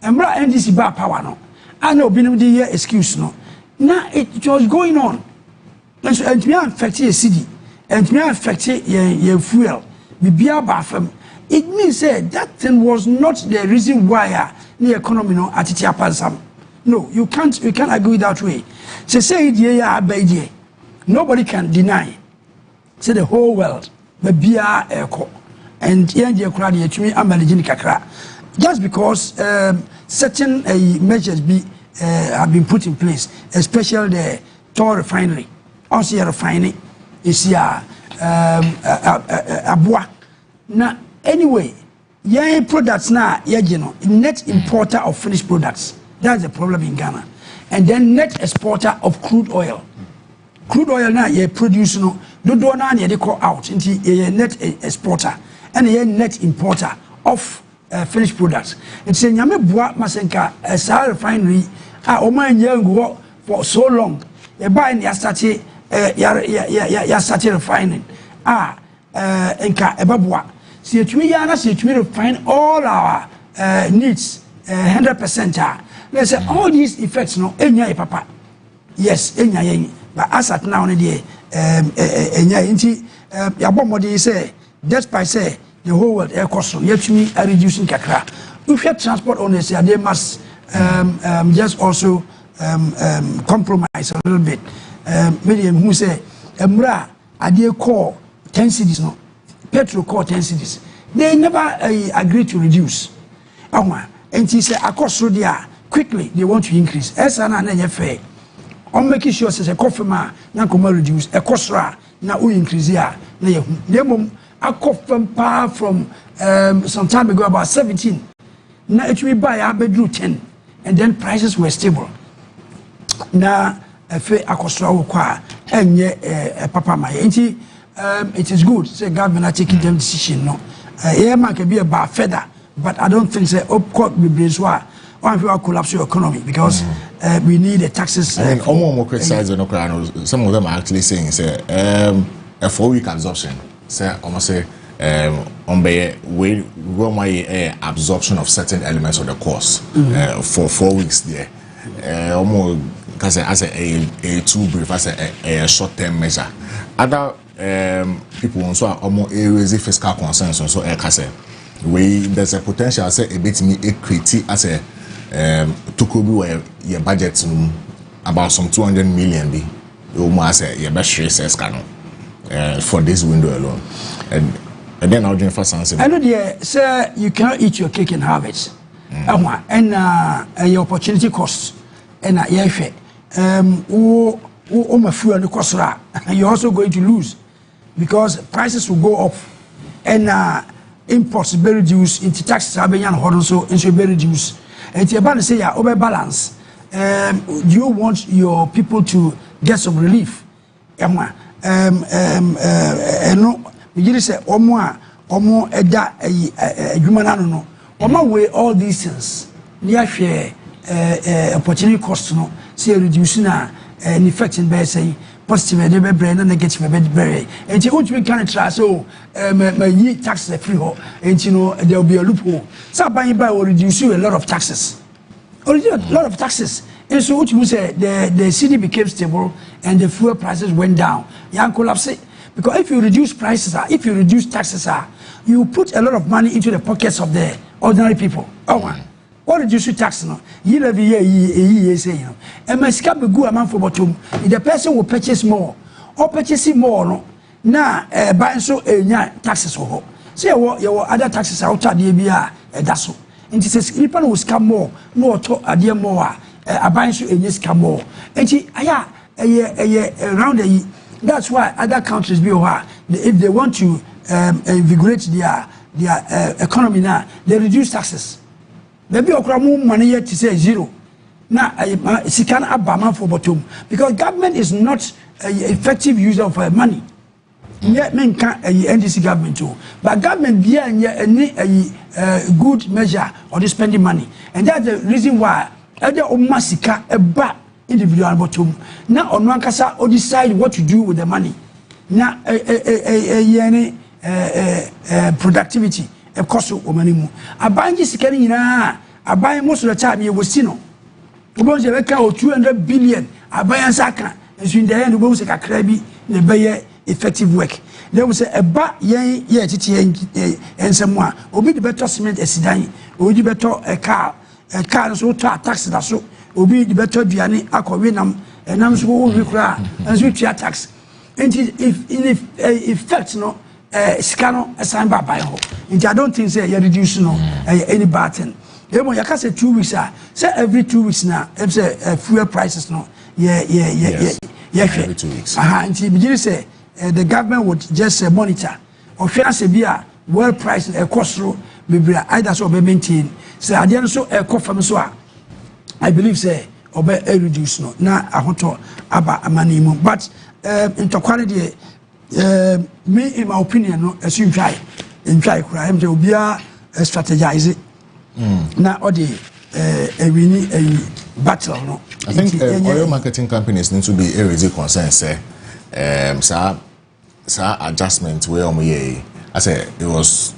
Emra NDC bar power no. I know been the excuse no. Now it was going on. And me affect a city. And me affect your fuel. Bibia bafem. It means that thing was not the reason why the economy no atitia pasam. No, you can't agree that way. Say the nobody can deny. Say the whole world. Bibia echo. And yen the crowd yetumi amalejini kakra. Just because certain measures have been put in place, especially the Tor refinery, also refining is Abua. Now, anyway, products now, net importer of finished products. That's the problem in Ghana. And then net exporter of crude oil. Crude oil now, produce no, they call out into a net exporter and a net importer of finished products. It's a Yame Bois Masenka, a Sahara refinery, Oman Yang for so long. You buy in Yastati refining. Enka Ebabwa. See to me, Yana, see to me refine all our needs 100%. Let's say all these effects, no, Enya Papa. Yes, Enya, but as at now, Enya, Yabomodi say, despite say, the whole world air cost yet to me are reducing kakra. If you transport owners, they must just also compromise a little bit. Million who say Emra Ade call 10 cities no petrol call 10 cities. They never agree to reduce. And he said across Rodia quickly they want to increase. Esana na fair. On making sure says a coffee ma na reduce a costra na increase ya na I caught from some time ago about 17. Now it will buy a bedroom 10, and then prices were stable. Now a fair acostra qua and papa my it is good. Say government are taking them decision. No, man can be a bar feather, but I don't think say up court with Brazil. One people collapse your economy because we need the taxes. I mean, more criticize on Ukraine. Some of them are actually saying say a 4-week absorption. Say almost say on we my absorption of certain elements of the course for 4 weeks there. As a too brief as a short-term measure. Other people also are almost raise fiscal concerns so there's a potential say a bit me equity as a to could be your budget about some 200 million be almost a your best says for this window alone. And then I'll drink first answer. I know dear sir, you cannot eat your cake and have it. And your opportunity costs and you're also going to lose because prices will go up and imports will be reduced, into taxes are being so and should be reduced. And you're about to say over balance. You want your people to get some relief. No, you say omo eda human no. Omo weigh all these things. Near share opportunity cost no. See reducing an effect in by saying positive and brain and negative very. And you want to kind of try so my taxes free ho and you know there will be a loophole. So by will reduce you a lot of taxes. A lot of taxes. And so what you say the city became stable and the fuel prices went down. You collapse it. Because if you reduce prices, if you reduce taxes, you put a lot of money into the pockets of the ordinary people. What reduce you tax no? You every year say you know. And my scab be good amount for bottom. If the person will purchase more or purchasing more no, now buying so taxes or so your other taxes out there be that's so. And it says people will scam more, no to a dear more, buying so scam more. And she around the that's why other countries be if they want to invigorate their economy now, they reduce taxes. Maybe okra money yet to say zero. Now, she can abama for bottom because government is not an effective user of money. Yet men can't NDC government too, but government be a good measure of the spending money, and that's the reason why other omasika a bad individual bottom. Now on one kasa or decide what to do with the money. Now productivity. A cost of money. I buy this carrying I buy most of the time you will see no. Because you 200 billion. I buy a saka and in the end, we will say a crabby the bay effective work. There was a bat and someone will be the better cement as Sidani, will be better a car so tax that so will be the better Diani Aquavinum and I'm so we cry and switch your tax. And if in effect no. Scano assigned by and I don't think say you reduce no any button. Then when you can say 2 weeks say every 2 weeks now if say fuel prices no every 2 weeks. And you say the government would just monitor or fair say be a well priced cost through maybe either so be maintain. So at the end so a cost from so I believe say or be reduce no now I want to about a money but into quality me in my opinion no as you try crime there will be a strategize it now or the we a battle no. I think oil marketing companies need to be a really concerned say sir adjustment where I say it was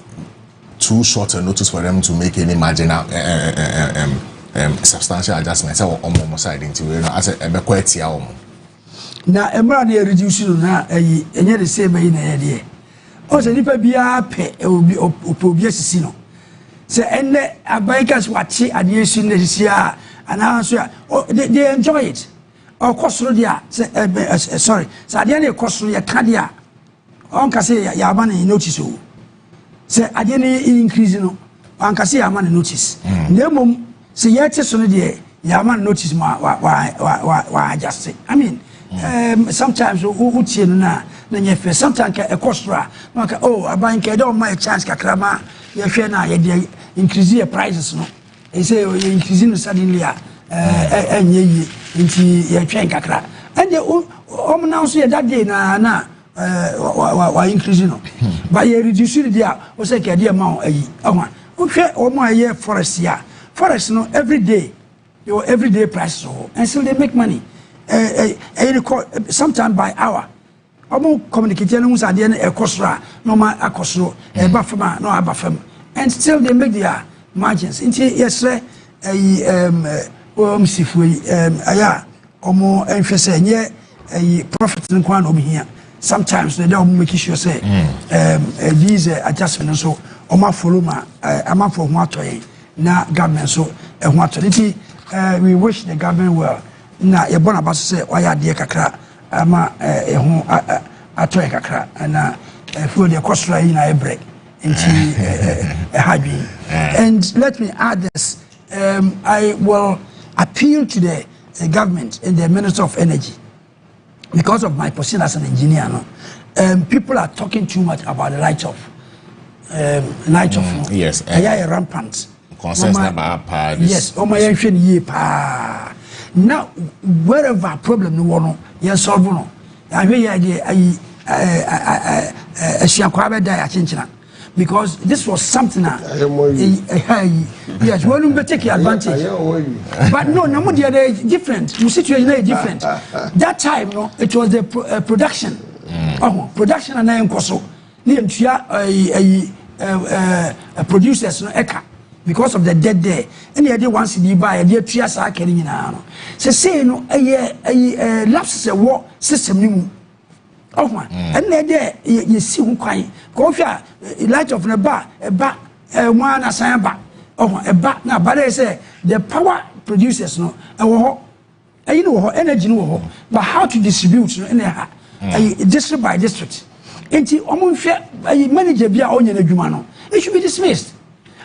too short a notice for them to make any marginal substantial adjustments on side into I say a quite na emra na reduce na enye the same in na o se nipa bia pe obi obi asisi no se enne abayikas wachi ade si na sia ana so they enjoy it o kosoro dia sorry se ade na kosoro ya kadia on ka se ya ba na notice o se ade na increase no on ka se ya ma na notice na mom se ya te so no de ya ma notice ma wa adjust I mean sometimes utie na nyefe sometimes a costra maka oh abanke don't my chance kakrama ye hwe na ye increase the prices no e say you increasing suddenly enye yi nti ye twen kakra and the now so that day na wa increase no but ye reduce the dia o say ke dia ma ayi ohwa o hwe o ma ye forest ya forest no everyday your everyday price so and still they make money sometimes by hour omo communicate no musa de na ekosro no ma akosro e ba fam no aba fam and still they make their margins inti yesre msifui aya omo enfese nye profit nkwa no hia sometimes they don't make sure say these adjustments so omo follow ma ama for ho atoye na government so ho atoye we wish the government well na ye bona ba say oya de kakra ama ho atoye kakra na for the cost right na e break into and let me add this I will appeal to the government and the Minister of Energy because of my position as an engineer. No? People are talking too much about the write-off. Yes. Yeah, rampant. Concerns about yes. W'asem Yie pa. Now, wherever problem no one, you solve no. I mean, because this was something yes, one will take advantage. But no, different. The situation is different. That time, no, it was the production. Production and I am Koso. Producers no eka because of the dead there. And the once you buy a dear trias are carrying now. Say no a lapse a war system. Oh man, and there you see who crying. Coffee, light of the bar, a bar, one as I am back. Oh, a bar now, but I say the power producers no, you know, energy no, but how to distribute district by district. Ain't almost manager be our own Jumano. It should be dismissed.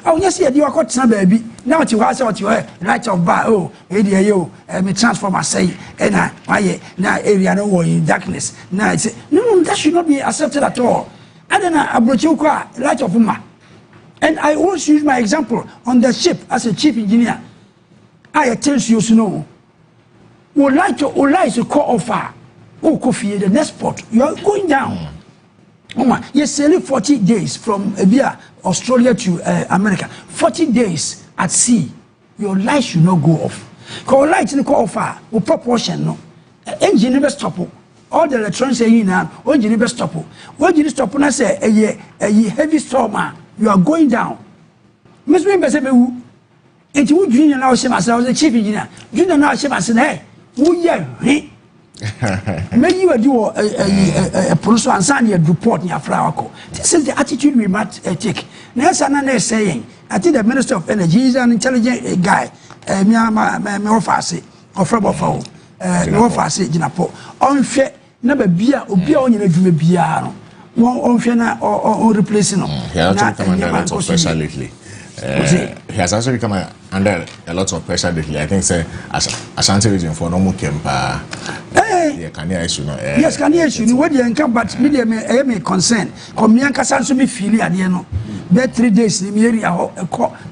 Oh, yes, you are caught some baby. Now to ask what you are right of bar. Oh, area you, me transformer say, and I now area no in darkness. Now it's no, that should not be accepted at all. I don't know, I brought you light of Uma. And I always use my example on the ship as a chief engineer. I tell you to know. Would like to call offer. Oh, coffee, the next spot. You are going down. Yes, sailing 40 days from Australia to America. 40 days at sea. Your light should not go off. Because light in the call offer will proportion. No, engine never stop. All the electronics are in now. Engine never stop. When you stop, when I say a heavy storm, you are going down. Miss Wimber said, "And you junior now, she must have the chief engineer. Junior now, she must say, hey, who yeah, maybe you do a police and send your report in your flower. This is the attitude we must take. Next, another saying, I think the Minister of Energy is an intelligent guy. Me offer or from of all. No offer Jinapo. Unfair, never be a on your Jubiano. One unfair or replacing. He has actually come under a lot of pressure lately. He has actually come under a lot of pressure lately. I think, say, Ashanti region for no more Kempa. Can you issue? Yes, can you issue? What you can, but media may concern. Come here, Casan be feeling at the end. Bed 3 days in the area or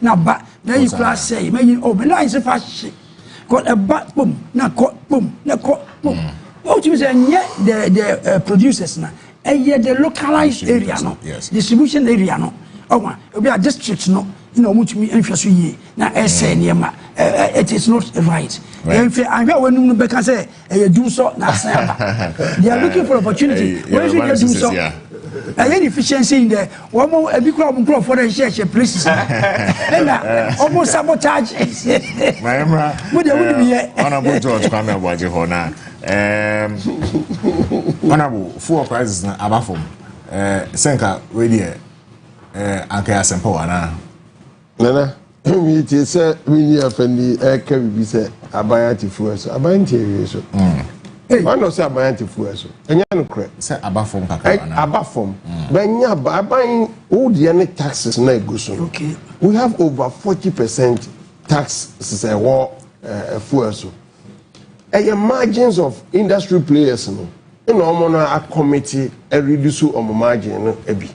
now, but then you class say, maybe overnight a fast got a bat boom, not caught boom, not caught boom. What you say, yet the producers now, and yet the localized area, no, distribution area, no. Oh, we are districts, no. You know, which me emphasis now. It is not right. I know when you can say do so now. They are looking for opportunity. When you do so, any efficiency in there. One more a big problem for the share places. Almost sabotage. Honorable George Kwame Wajihona. Honorable, 4 prizes na abafom. Senka radio. Anke asempo wana. Nana, we say we are friendly. Can we say abayati fueso? Abayati so. One no say abayati fueso. Enya no kre. Say abafom kakra wana. Abafom. Benya abayin all the any taxes na eguso. Okay. We have over 40% tax say war fueso. And margins of industry players no. No omo a committee e reduce omo margin no ebi.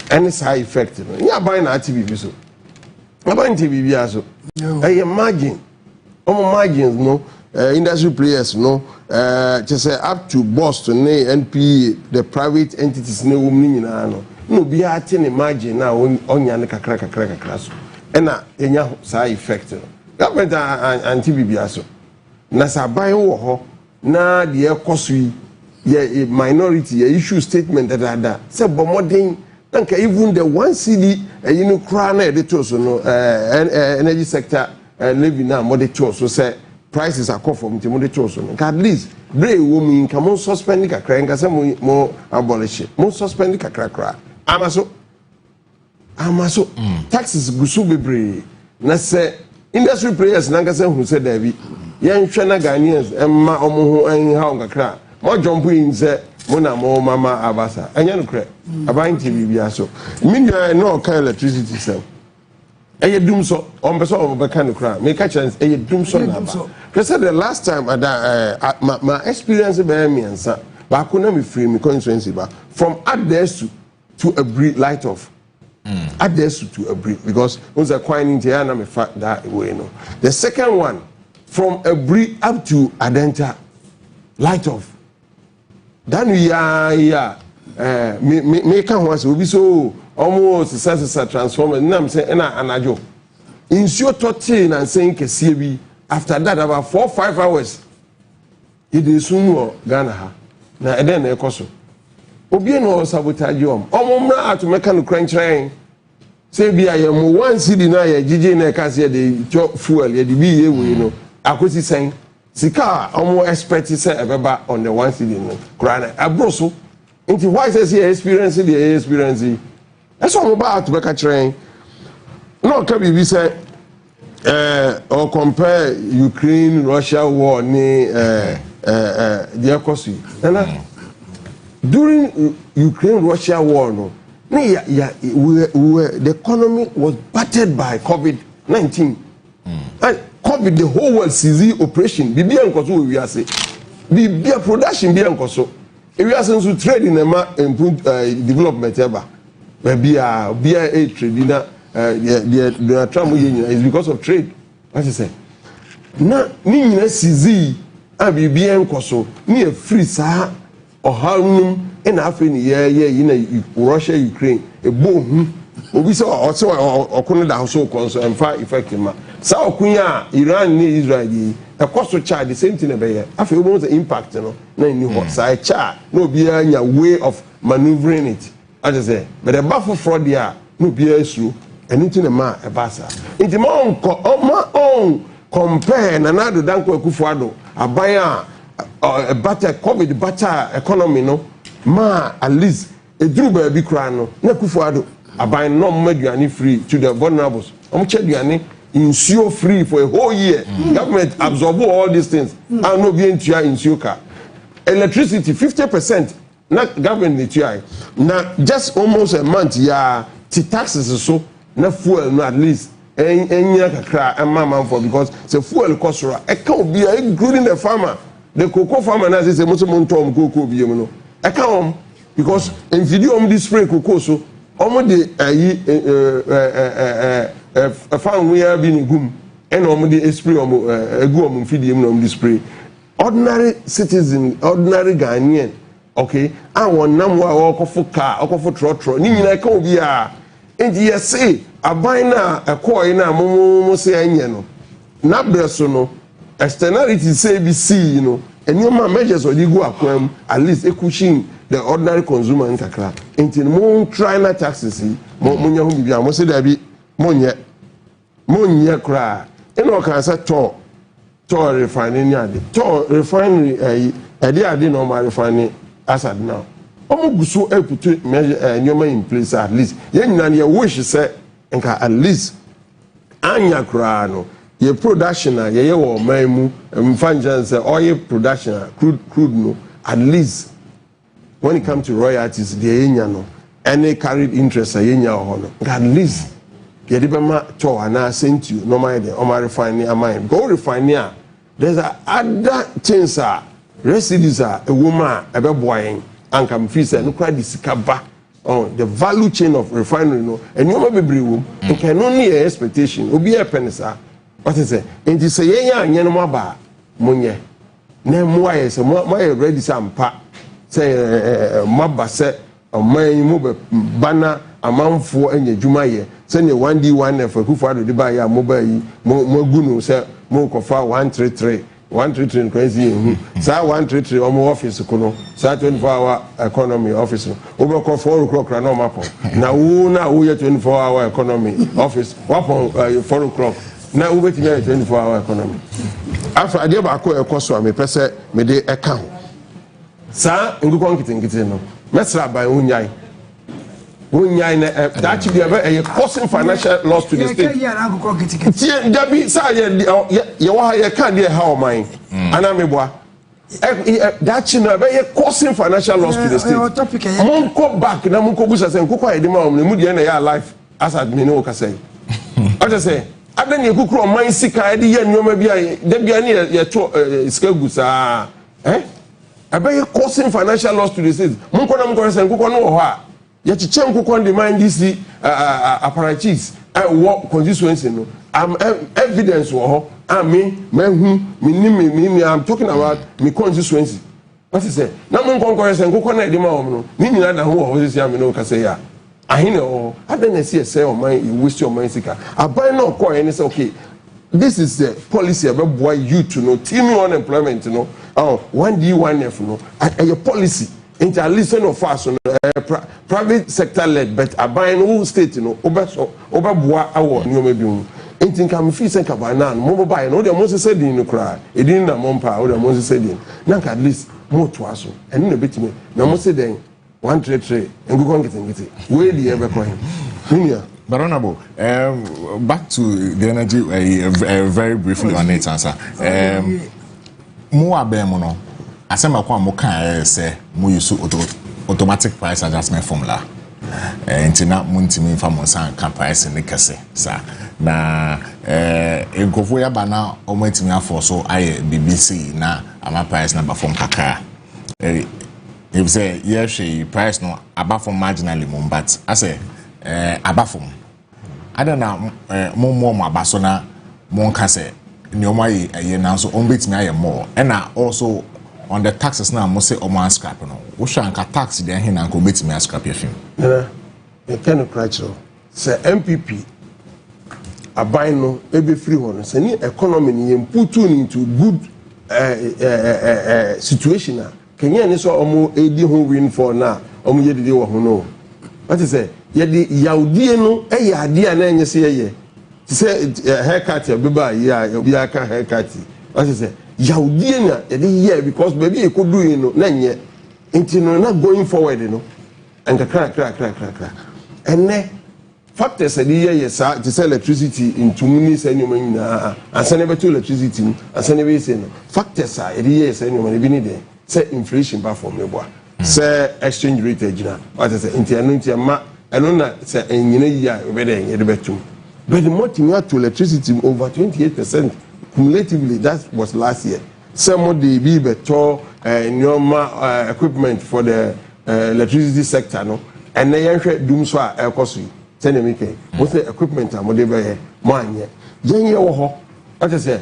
Any side effect no. Nya abayin na TV so. About TV also. Margin. Margins, no. Industry players, no. Just say up to Boston, NPA, the private entities, no woman, no. Be a tiny margin now on Yanaka crack. And a side effect. Government and TV also. Nasa buy ho na the air cost we a minority, a issue statement that say bomodin. Nanka even the 1 cedi you know crown editor so no energy sector living now monitor so say prices are called from monitor so no at least brave woman come on suspend kakra nka say mo abolish mo suspend kakra amaso taxes gusu bebre na say industry players nanka say hu say David yen hwe na Ghanaians emma omo ho en ha kakra mo jump in say mona mo mama abasa enya no kre aban tv bia so minya no kan electricity sell eye dum so on be so on be kan no kra me ka chance eye dum so na ba because the last time my experience be me ansa ba ko na me free me constituency ba from Adesu to a breed light off Adesu to a breed because once a coin in there na me fact that way no the second one from a breed up to Adenta light off dan me ka ho ase obi so almost sesa transformer nam say na anajo insure totti na say kese bi after that about 4-5 hours it is sunu Ghana ha na eden na ekoso obi no sabotage omomra atumeka no kranchran say bi ayem 1 cedi na ya gigi na ka say de fuel ya de bi ye we no akosi sen sika omo expect say ebeba on the 1 cedi no krana abroso nti why say experience the experience that's all about to make a train no can be say or compare Ukraine Russia war ni the economy during Ukraine Russia war no the economy was battered by COVID-19 and COVID the whole world seized operation bibi enkoso we say bibi production bi enkoso we are to trade in development ever be a trade na the travel is because of trade what you say na ni nyina sizi a bibi enkoso ni e free sa ohanum e na afi ni ye na Russia Ukraine e bohu obi se o se okono da so konso emfa effect ma sa okunya Iran ni Israel yi e koso charge the same thing be afi we want the impact no na ni ho sa cha no bi anya way of maneuvering it as I say but the baffle fraud there no bi asu anything ma e basa inti ma on compare na nado danko akufuado aban a better COVID better economy no ma at least e duru ba bi kra no na akufuado aban no maduane free to the vulnerables cheduane insure free for a whole year government absorb all these things and no be intua insure car electricity 50% na government intua na just almost a month ya ti taxes so na fuel no at least enya kakra emama for because the fuel cost e can be including the farmer the cocoa farmer na say mo ntom cocoa bi mu no e can because in video this spray cocoa so omo de fan we have been gum and omo de spray omo egu omo fidie mu no omo spray ordinary citizen ordinary Ghanaian okay and won nam wa okofo car okofo trotro ni nyina ka obi a enti yesi aban na ekoi na mo se anye no na breso no externality say be see you know any measures or go akwam at least ekuchin the ordinary consumer in kakra enti mo try na taxes mo nya ho bibia mo se da bi mo nye kra eno kan say to refinery ade to refinery ade no ma refinery asad now omo guso eputu nyoma in place at least ye nyina ye wish say nka at least anya kra no ye production ye wo man mu mfanja say oil production crude no at least when it comes to royalties the yenya no any carried interest yenya ho no at least ye de bema to ana sent you normal the o ma refine amine go refine there's other things residues a woman ebe boyen anka mfi say no cry the sikaba on the value chain of refinery no enyoma bebre wo nke no ne expectation obi e penisa what is it enti say yenya anye no ba munye na mu aye say mo ready sampa say maba say oman mu be bana amanfo anya dwuma ye say ne 1D1 F kufa do de ba ya mo ba yi mo gunu say mo kofa 133 133 crazy saa 133 omo office kuno saa 24-hour economy office obo ko 4 o'clock na no mapo na wo ye 24-hour economy office wapon 4 o'clock na wo beti ya 24-hour economy afa ade ba ko ekoso a me pese me de eka ho saa ngukon kitingiti no mesra ba unyai na that should be a causing financial loss to the state. Dabi sa ye wa ye kan dey how mine anameboa that should be a causing financial loss to the state. Mon go back na mon ko busa say nkoko ayede ma omne mu dey na ya life as admin o ka say I just say adan ye kukuru man sika ede ye nyoma bia da bia ne ye to sika gusa a causing financial loss to the state. Mon ko na mon ko say nkoko no ho a ye chiche nkoko on demand this apparatus what constituency no evidence wo ho me I'm talking about me constituency. What is say na mon kon say nkoko na edema wo no ni nyina da ho wo say am no ka say ya ahine o adan say say o man you waste your mind sika aban no ko any say okay this is the policy about boy you to know team unemployment no 1D 1F no a policy into at least no fast on private sector led but aban no state no obaboa awo ni o mebi hu enti nka me fi se nka ba na mo buy no de mo se sedin no kra edin na mo mpa o de mo se sedin na nka at least mo to aso eni na betime na mo se den 133 ngugo ngiti we di ebe ko him but honorable back to the energy very briefly on it answer mo abem no asema kwa mo kan say mo use automatic price adjustment formula entina muntimi fa mo san kan price ne kese sa na enkofo ya bana o matimi afo so aye BBC na ama price na ba form kakra if say yes price no above from marginally mo but I say above from adana mo abaso na mo nka say ni o mai aye na so on betimi aye more and also on the taxes now mo say o man scrap no wo shanka tax dey hin na ko betimi scrap your film e can crutch say MPP aban no e be free one say ni economy ni put into good situation Kenya ni so omo edi ho win for na omo yedide wo ho no what is say yedi yaudie no e ade a na enye se ye say haircut e be ba ya obi aka haircut what is say yaudie na yedi ye because baby e ko do you no na enye enti no na going forward no enka kra ene factors e dey ye sa to sell electricity into muni say nyoma nyina asane beto electricity asane be say no factors are e dey ye say nyoma bi ni dey say inflation ba from meboa say exchange rate agina what is say nti ma eno na say enyina yi a obede enye betum but the multi to electricity over 28% cumulatively that was last year some dey be beto nyoma equipment for the electricity sector no and na yenhwe dum so a ekoso say na make what equipment am dey be mo anye yenye wo ho what is say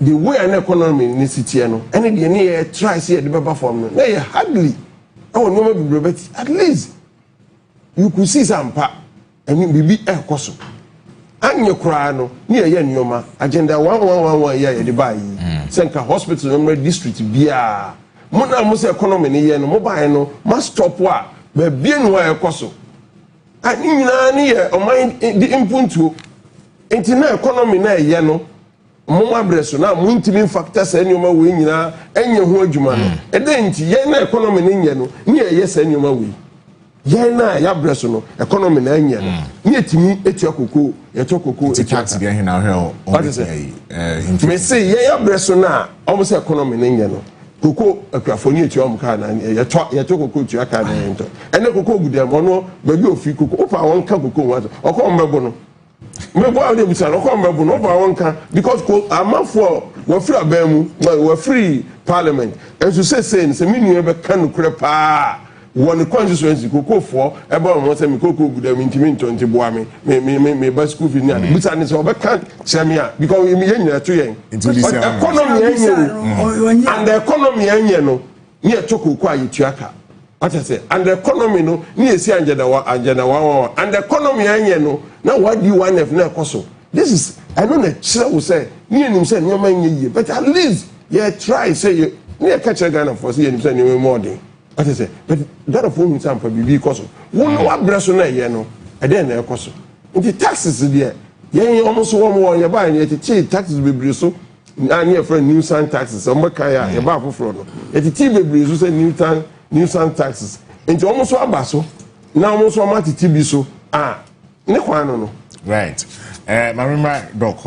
the way an economy in this city no any the near try see the baba form no na hardly no no be but at least you could see some pa and bibi ekoso anye kura no near ye nyoma agenda 1111 ye the buy senka hospital no district bia mo na mo say economy ni ye no mo buy no must stop wa ba bia no ekoso ani nyina ne ye o mind the input to internet economy na ye no mo abreso na mo ntimi factor say nyoma we nyina enye ho adwuma no edenti ye na economy ni nye no ne ye say nyoma we ye na ya breso no economy na enye no ne etimi etua kokoo ye to kokoo tax dey hin na hwe o me say ye ya breso na o say economy ni nye no kokoo akrafoni etua om ka na ye to kokoo tua ka na ento ene kokoo gudem ono ba bi ofi kokoo opa won ka kokoo wa okọ mbebo no me boy dey bisa no come babu no ba wonka because ko amafo we free abamu we free parliament and to say me nu be kan kure pa won constituency kokofo e ba mo say me kokoo guda me ntimi ntonti boa me ba school fee ni bisa ni so be kan chamia because me yen to yen economy yen and the economy yen no ni e chokoko ayituaka what I say and the economy no ni esi agenda wa and the economy yen no now what do you want if na koso this is I know the child will say, me and him say, no man, but at least, try, say, you catch a gun for seeing him saying more than. What I say, but that of whom some for because of one no abrasona, you know, and then there cost. The taxes there, almost one more, you're buying it, taxes will be so. And your friend new sound taxes, some Makaya, your bar for fraud. At the TV breeze, say new sound taxes. And almost one basso, now almost one month TV so. No. Right. My Doc,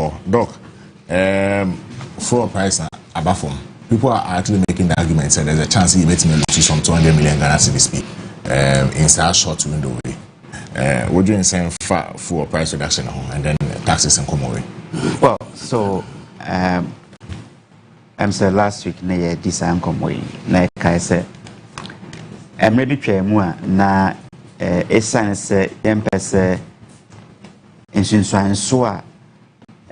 for price above them. People are actually making the argument that there's a chance you bet me lose some 200 million Ghana cedis in such short window. What do you say for price reduction and then taxes and come away? Well, so I'm saying last week na this and come away. Like I said, maybe try more na essence empese insunso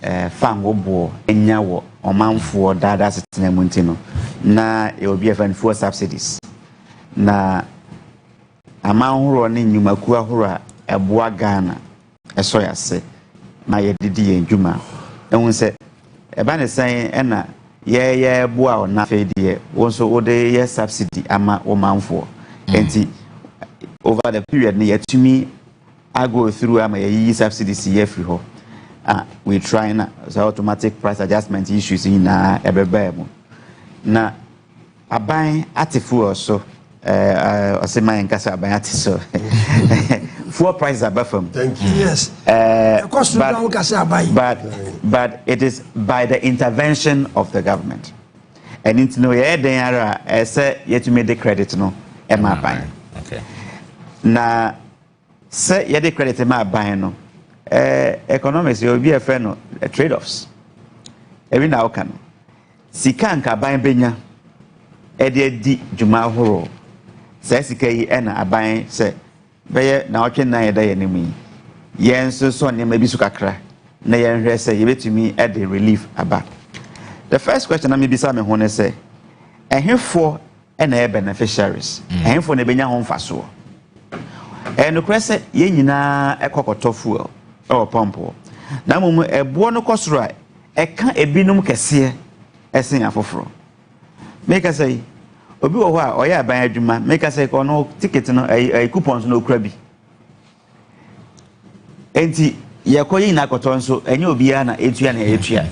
a fango bo enyawo omanfo dada setena muntino na e obi afanfo subsidies na amanhoro ne nyumaku ahoro eboa Ghana eso yase ma yedidi enjuma ehun se eba ne san na ye boa ona fedie wonso ode ye subsidy ama omanfo enti over the period ne yatumi I go through my subsidies here free ho. We try na so automatic price adjustment issues in ebebe. Na aban atifu also I say my nkasa aban atiso. Fuel prices above them. Thank you. Yes. But it is by the intervention of the government. And into no ye den say yet to make the credit no ema ban. Okay. Na say you the credit ma buy no economics you be a friend no trade-offs every now can sika nka buy benya e de di djuma horo say sika yi e na aban say beye na otwe na ye da ye nemu yen so ne ma bi su kakra na ye hwe say ye betumi e de relief aba. The first question na me bi sa me ho ne say ehefo e na beneficiaries ehefo ne benya ho mfaso. And the crescent yenina ekokoto fuel or pump. Na mumu ebo no kosra e kan ebinum kese esen afoforo. Make us say obi wo a oya aban adwuma make us say ko no ticket no coupons no kra bi. Enti ye koyi na koto nso enye obi ya na etua na etua.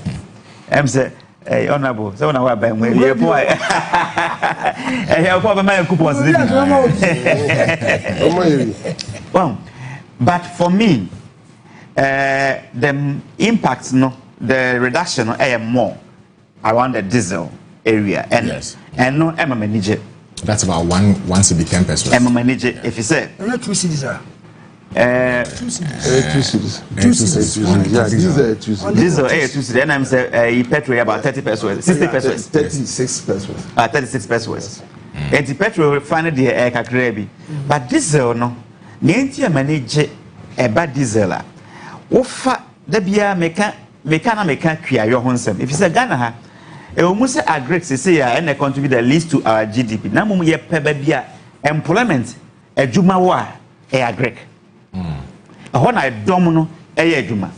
Em say honorable so na wa ban we ye po help over my coupons. Well, but for me, the impact, no, the reduction, more around the diesel area, and yes. And no, I'm a manager. That's about one cedi 10 pesos. I'm a manager. If you say, 2 cedis, 2 cedis. 2 cedis. Yeah, diesel 2 cedis. And I'm saying petrol about 30 pesos, 60 pesos, 36 pesos. 36 pesos. And the petrol finally the air kakrebi, but diesel no. Nienti manage bad diesel. Ofa the bia meka kwia your honsem. If you say Ghana ha, e o mu say agree say ya and contribute the least to our GDP. Na mum ye peba bia employment adwuma wa e agree. Ho na dom no e ye adwuma.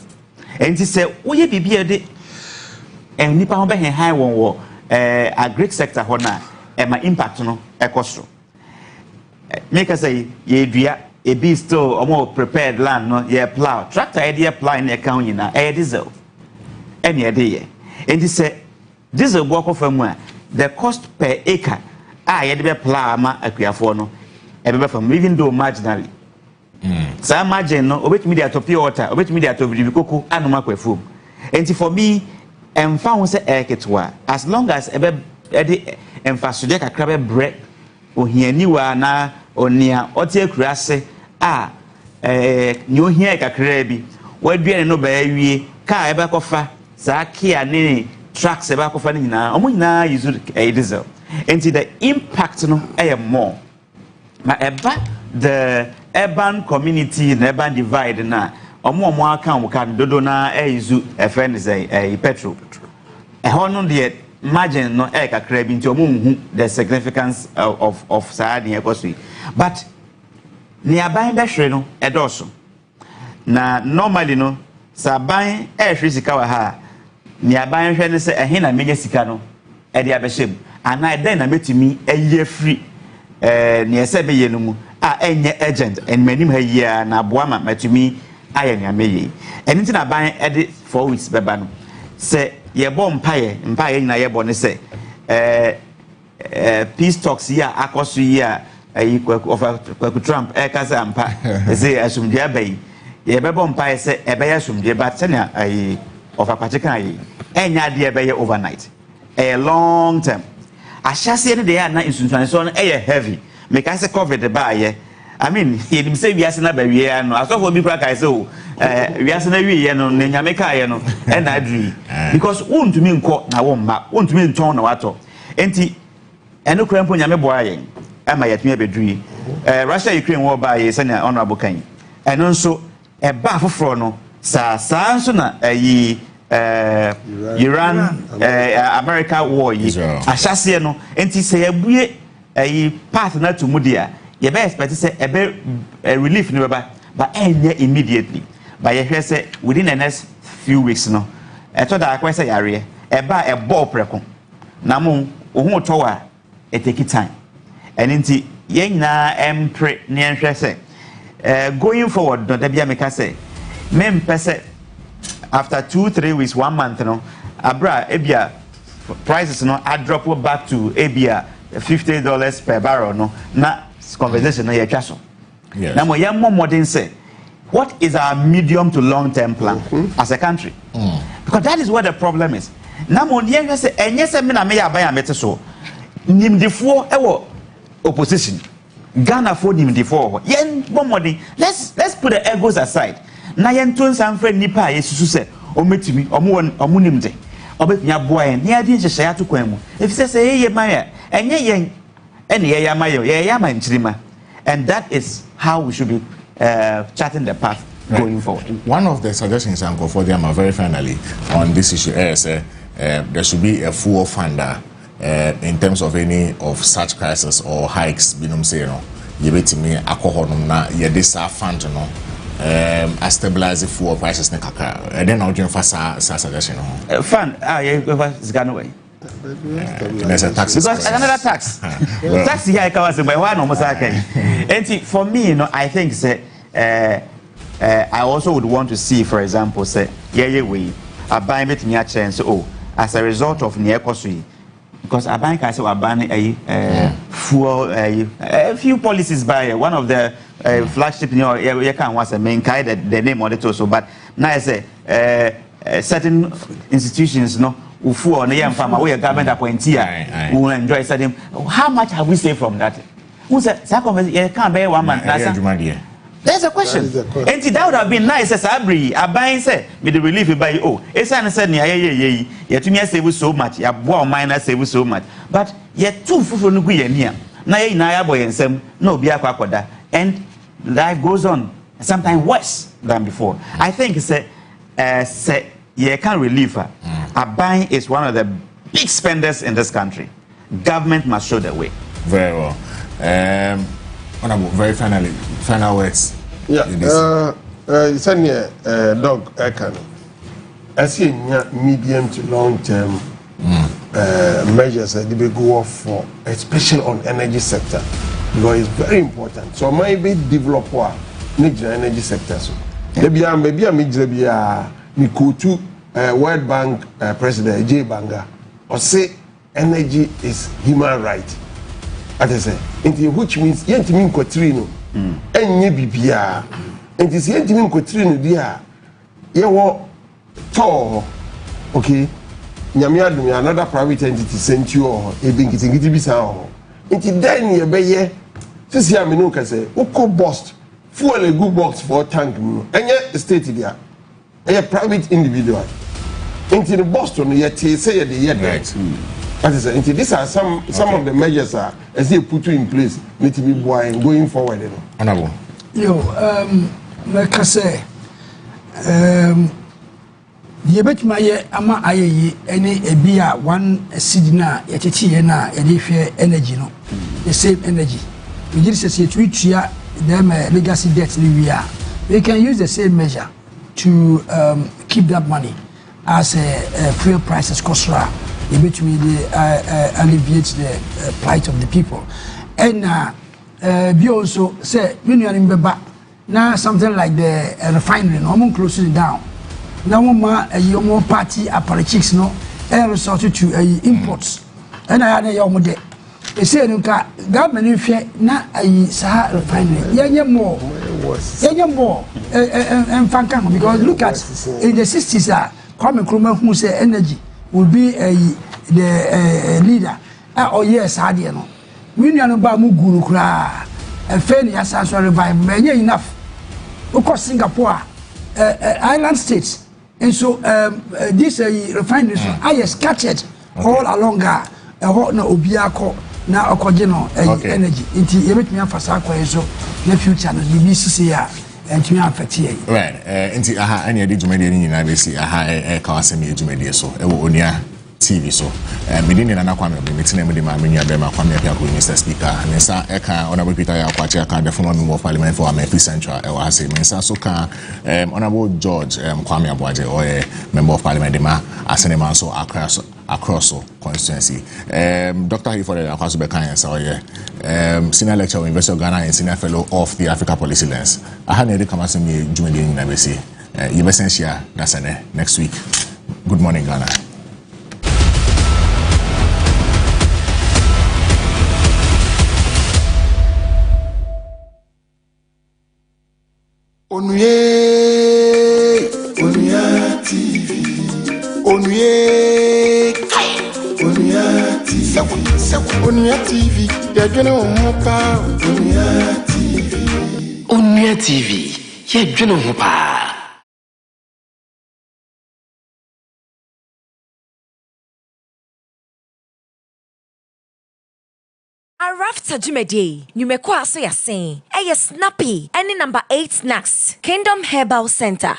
Enti say wo ye bibia de nipa ho be high won wo agree sector ho na e ma impact no e cost. Make us say ye dua a be still or more prepared land no ye plow tractor idea plow in account na diesel any idea and this diesel work of the cost per acre ye de plow ma akuafo no e be from even though marginally so imagine no obet media to pure water obet media to bibikoko anoma kwafuom and for me emfa ho say eketwa as long as e de emfaso de kakra be break ohiani wa na onia otie kurase nyo hia kakra bi waduane no ba awie ka e ba kofa sa kia ne trucks e ba kofa ne nyina omo nyina use diesel enti the impact no more ma eba the urban community na urban divide na omo aka kan dodo na use friend say petrol hono de margin no kakra bi nti omo hu the significance of saad ne ekosi but ni aban behwe no edoso na normally no Saban hwɛ sika wa ha ni aban hwɛ ne sɛ ɛhe na menya sika no ɛde abɛhyem ana ɛdɛn na metumi ɛyɛ free ne ɛsɛ bɛyɛ no mu a ɛnyɛ agent ɛnmanim ha yia na aboa ma matumi ayɛ ne ameye ɛne nti na ban ɛde 4 weeks bɛba no sɛ yɛbɔ mpaeɛ nyina yɛbɔ ne sɛ peace talks yi a akɔso yi a kwaku Trump ɛka sɛ ampa sɛ asomdwe aba yi yɛbɛbɔ mpaeɛ sɛ ɛbɛyɛ asomdwe but sɛnea ɔfakwakye kan yi ɛnyɛ adeɛ ɛbɛyɛ overnight a long term ahyɛseɛ no deɛ a na nsunsuansoɔ no ɛyɛ heavy meka sɛ covid baayɛ I mean yɛnim sɛ wiase no aba wie no asɔfoɔ bi kora kae sɛ o wiase no awieɛ no ne nyame kaeɛ no ɛna aduri because wontumi nkɔ na womma wontumi ntɔn na watɔ enti ɛno kora mpo nyame boa yɛn ama yɛtumi abɛduri Russia Ukraine wɔ baayɛ sɛnea honorable kan ɛno nso ɛba foforɔ no saa nso na Iran America war yi ahyɛseɛ no enti sɛ yɛbue path na to mu dia yɛbɛ expect sɛ ɛbɛ relief no bɛba but ɛnyɛ immediately but yɛhwɛ sɛ within the next few weeks no ɛtɔ da akɔ sɛ yareɛ ɛba ɛbɔ prɛko na mo ohun tɔ wa take time ɛne nti yɛn nyinaa ɛmpre ne yɛhwɛ sɛ going forward no da bia meka sɛ mempɛ sɛ after 2-3 weeks 1 month no abra ebia prices no I drop back to ebia $50 per barrel no na conversation no yɛtwa so na mo yɛn modern say what is our medium to long term plan as a country because that is where the problem is na mo yɛn hwɛ sɛ ɛnyɛ sɛ me na me yɛ aban a mete so nimdifoɔ ɛwɔ opposition Ghana for nimdifoɔ hɔ yɛn modern let's put the egos aside na yɛn to nsanfrɛ nipa a yɛsusu sɛ ɔmetumi ɔmo nimde ɔbɛtumi aboa yɛn ne yɛde nhyehyɛ ato kwan mu efisɛ sɛ yɛyɛ maya ɛnyɛ yɛn ɛne yɛyɛ ama yɛyɛ ama nkyirima and that is how we should be charting the path going forward. One of the suggestions Uncle for them are very finally on this issue is there should be a full funder in terms of any of such crisis or hikes binum say no yɛbɛtumi akɔ hɔ na yɛde saa fund no a stabilize fuel prices ne kakra then now join for sa suggestion no fund yɛfa sika no way there's a tax because another tax tax here I can say by one almost and for me you know I think say I also would want to see for example say way a buy me a chance as a result of near cost because a bank I say we're banning a fuel a few policies by one of the flagship you can was a main kind the name on it also but now I say certain institutions no ufu on the young farmer we government appointee who will enjoy certain how much have we saved from that who said you can't bear 1 month there's a question and that would have been nice as Abri Abain said with the relief by it's an said yeah to me save so much ya boy minor save so much but yet too full no good here na boy and some no be akwakoda and life goes on sometimes worse than before I think say you can't relieve her. Aban is one of the big spenders in this country. Government must show the way. Very well. Honorable, very final words. Yeah. You said dog can. I see medium to long term measures that they go off for, especially on energy sector, because it's very important. So maybe developer need the energy sector. So maybe a Mikutu, World Bank President J. Banga, or say energy is human right. As I say, which means Yentimin Cotrino, and Yebibia, and this Yentimin Cotrino, dear, you walk tall, okay? Nyamiadumi, another private entity sent you or a bink is in Gitibisa. Into then you bay, since Yaminuka say, Oko bust, fuel a good box for a tank, and yet state there. A private individual into the Boston yet say the yet right. As I say, these are some of the measures as they put in place need to be going forward. Honorable. Like I say, you bet my ama aye any a beer one sidina yet na energy no the same energy. We just say to them legacy debt we can use the same measure to keep that money as a fuel prices cost, between alleviate the plight of the people. And we also say, when you remember now something like the refinery, no one closing it down. Now, more party apparatchiks no resorted to imports. And I had a young day. They say, government if na a Sahara refinery, yeah, more, and Fankang, because look at in the 60s, Kwame Nkrumah who say energy will be the leader. Oh, yes, Hadiano. We know about Muguru Kra, a fairly as revive, many enough. Of course, Singapore, island states. And so this refineries are scattered all along a Obiako now Okojino energy. Into everything for Sako, so the future and the BCCR and to affect here. Right, into any edit media in United States, a W'asem Yie media so, Onia TV so. Medini na kwame be meeting with the Mamia Bema Kwame Piako, Mr. Speaker, and Sa Eka, Honorable Peter Yakwacha, the former member of Parliament for Amefi Central, W'asem Yie so ka Honorable George Kwame Abuaje, or member of Parliament, Dema, Asenema so across constituency. Dr. Hifore Akwasu Bekan so senior lecturer of University of Ghana and senior fellow of the Africa Policy Lens. I had nearly come as me join in Nabesi. You share that's next week. Good morning, Ghana. Onuye TV. Onuye TV. Onuye TV. You're gonna want Onuye TV. You're gonna want Arafta Jumedi, Numekwa so yasin. Snappy, any number 8 snacks. Kingdom Herbal Center.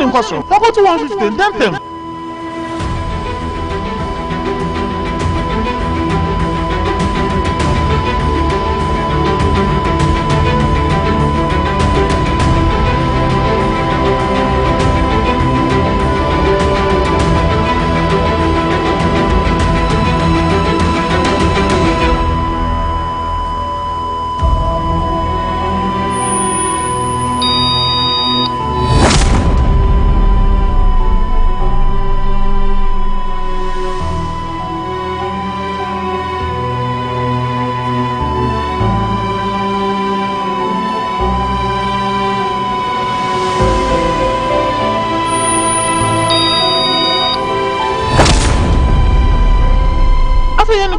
Impossible. How about 150? Damn them.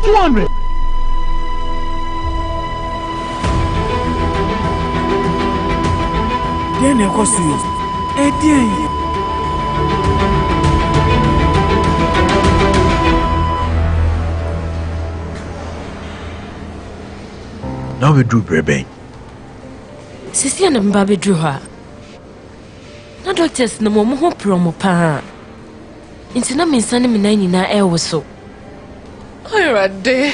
200. Then of course you. Now we do brebe. Sisi and Mbabe drew her. No doctors no more promo pa. Into na me sani me na e wo so. Ayade.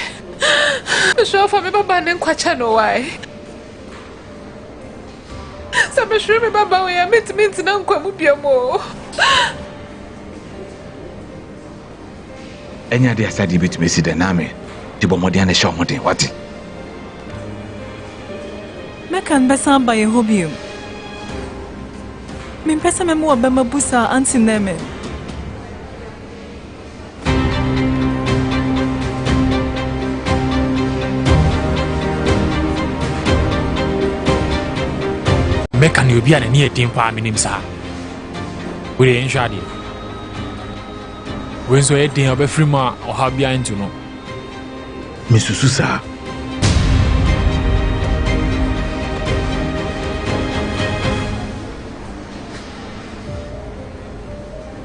So for me baba nen kwacha no why. Sabe sure me baba we meet na nkwa mu biamo. Enya de asadi bitime si de na me. Ti bo modi an show modi what? Mekan besa ba ye hobium. Min pesa me mo ba mabusa anti neme. Mekan you be an near team pa minim sa. We dey enshadi. When so e dey obe free ma o ha bia into no. Misusu sa.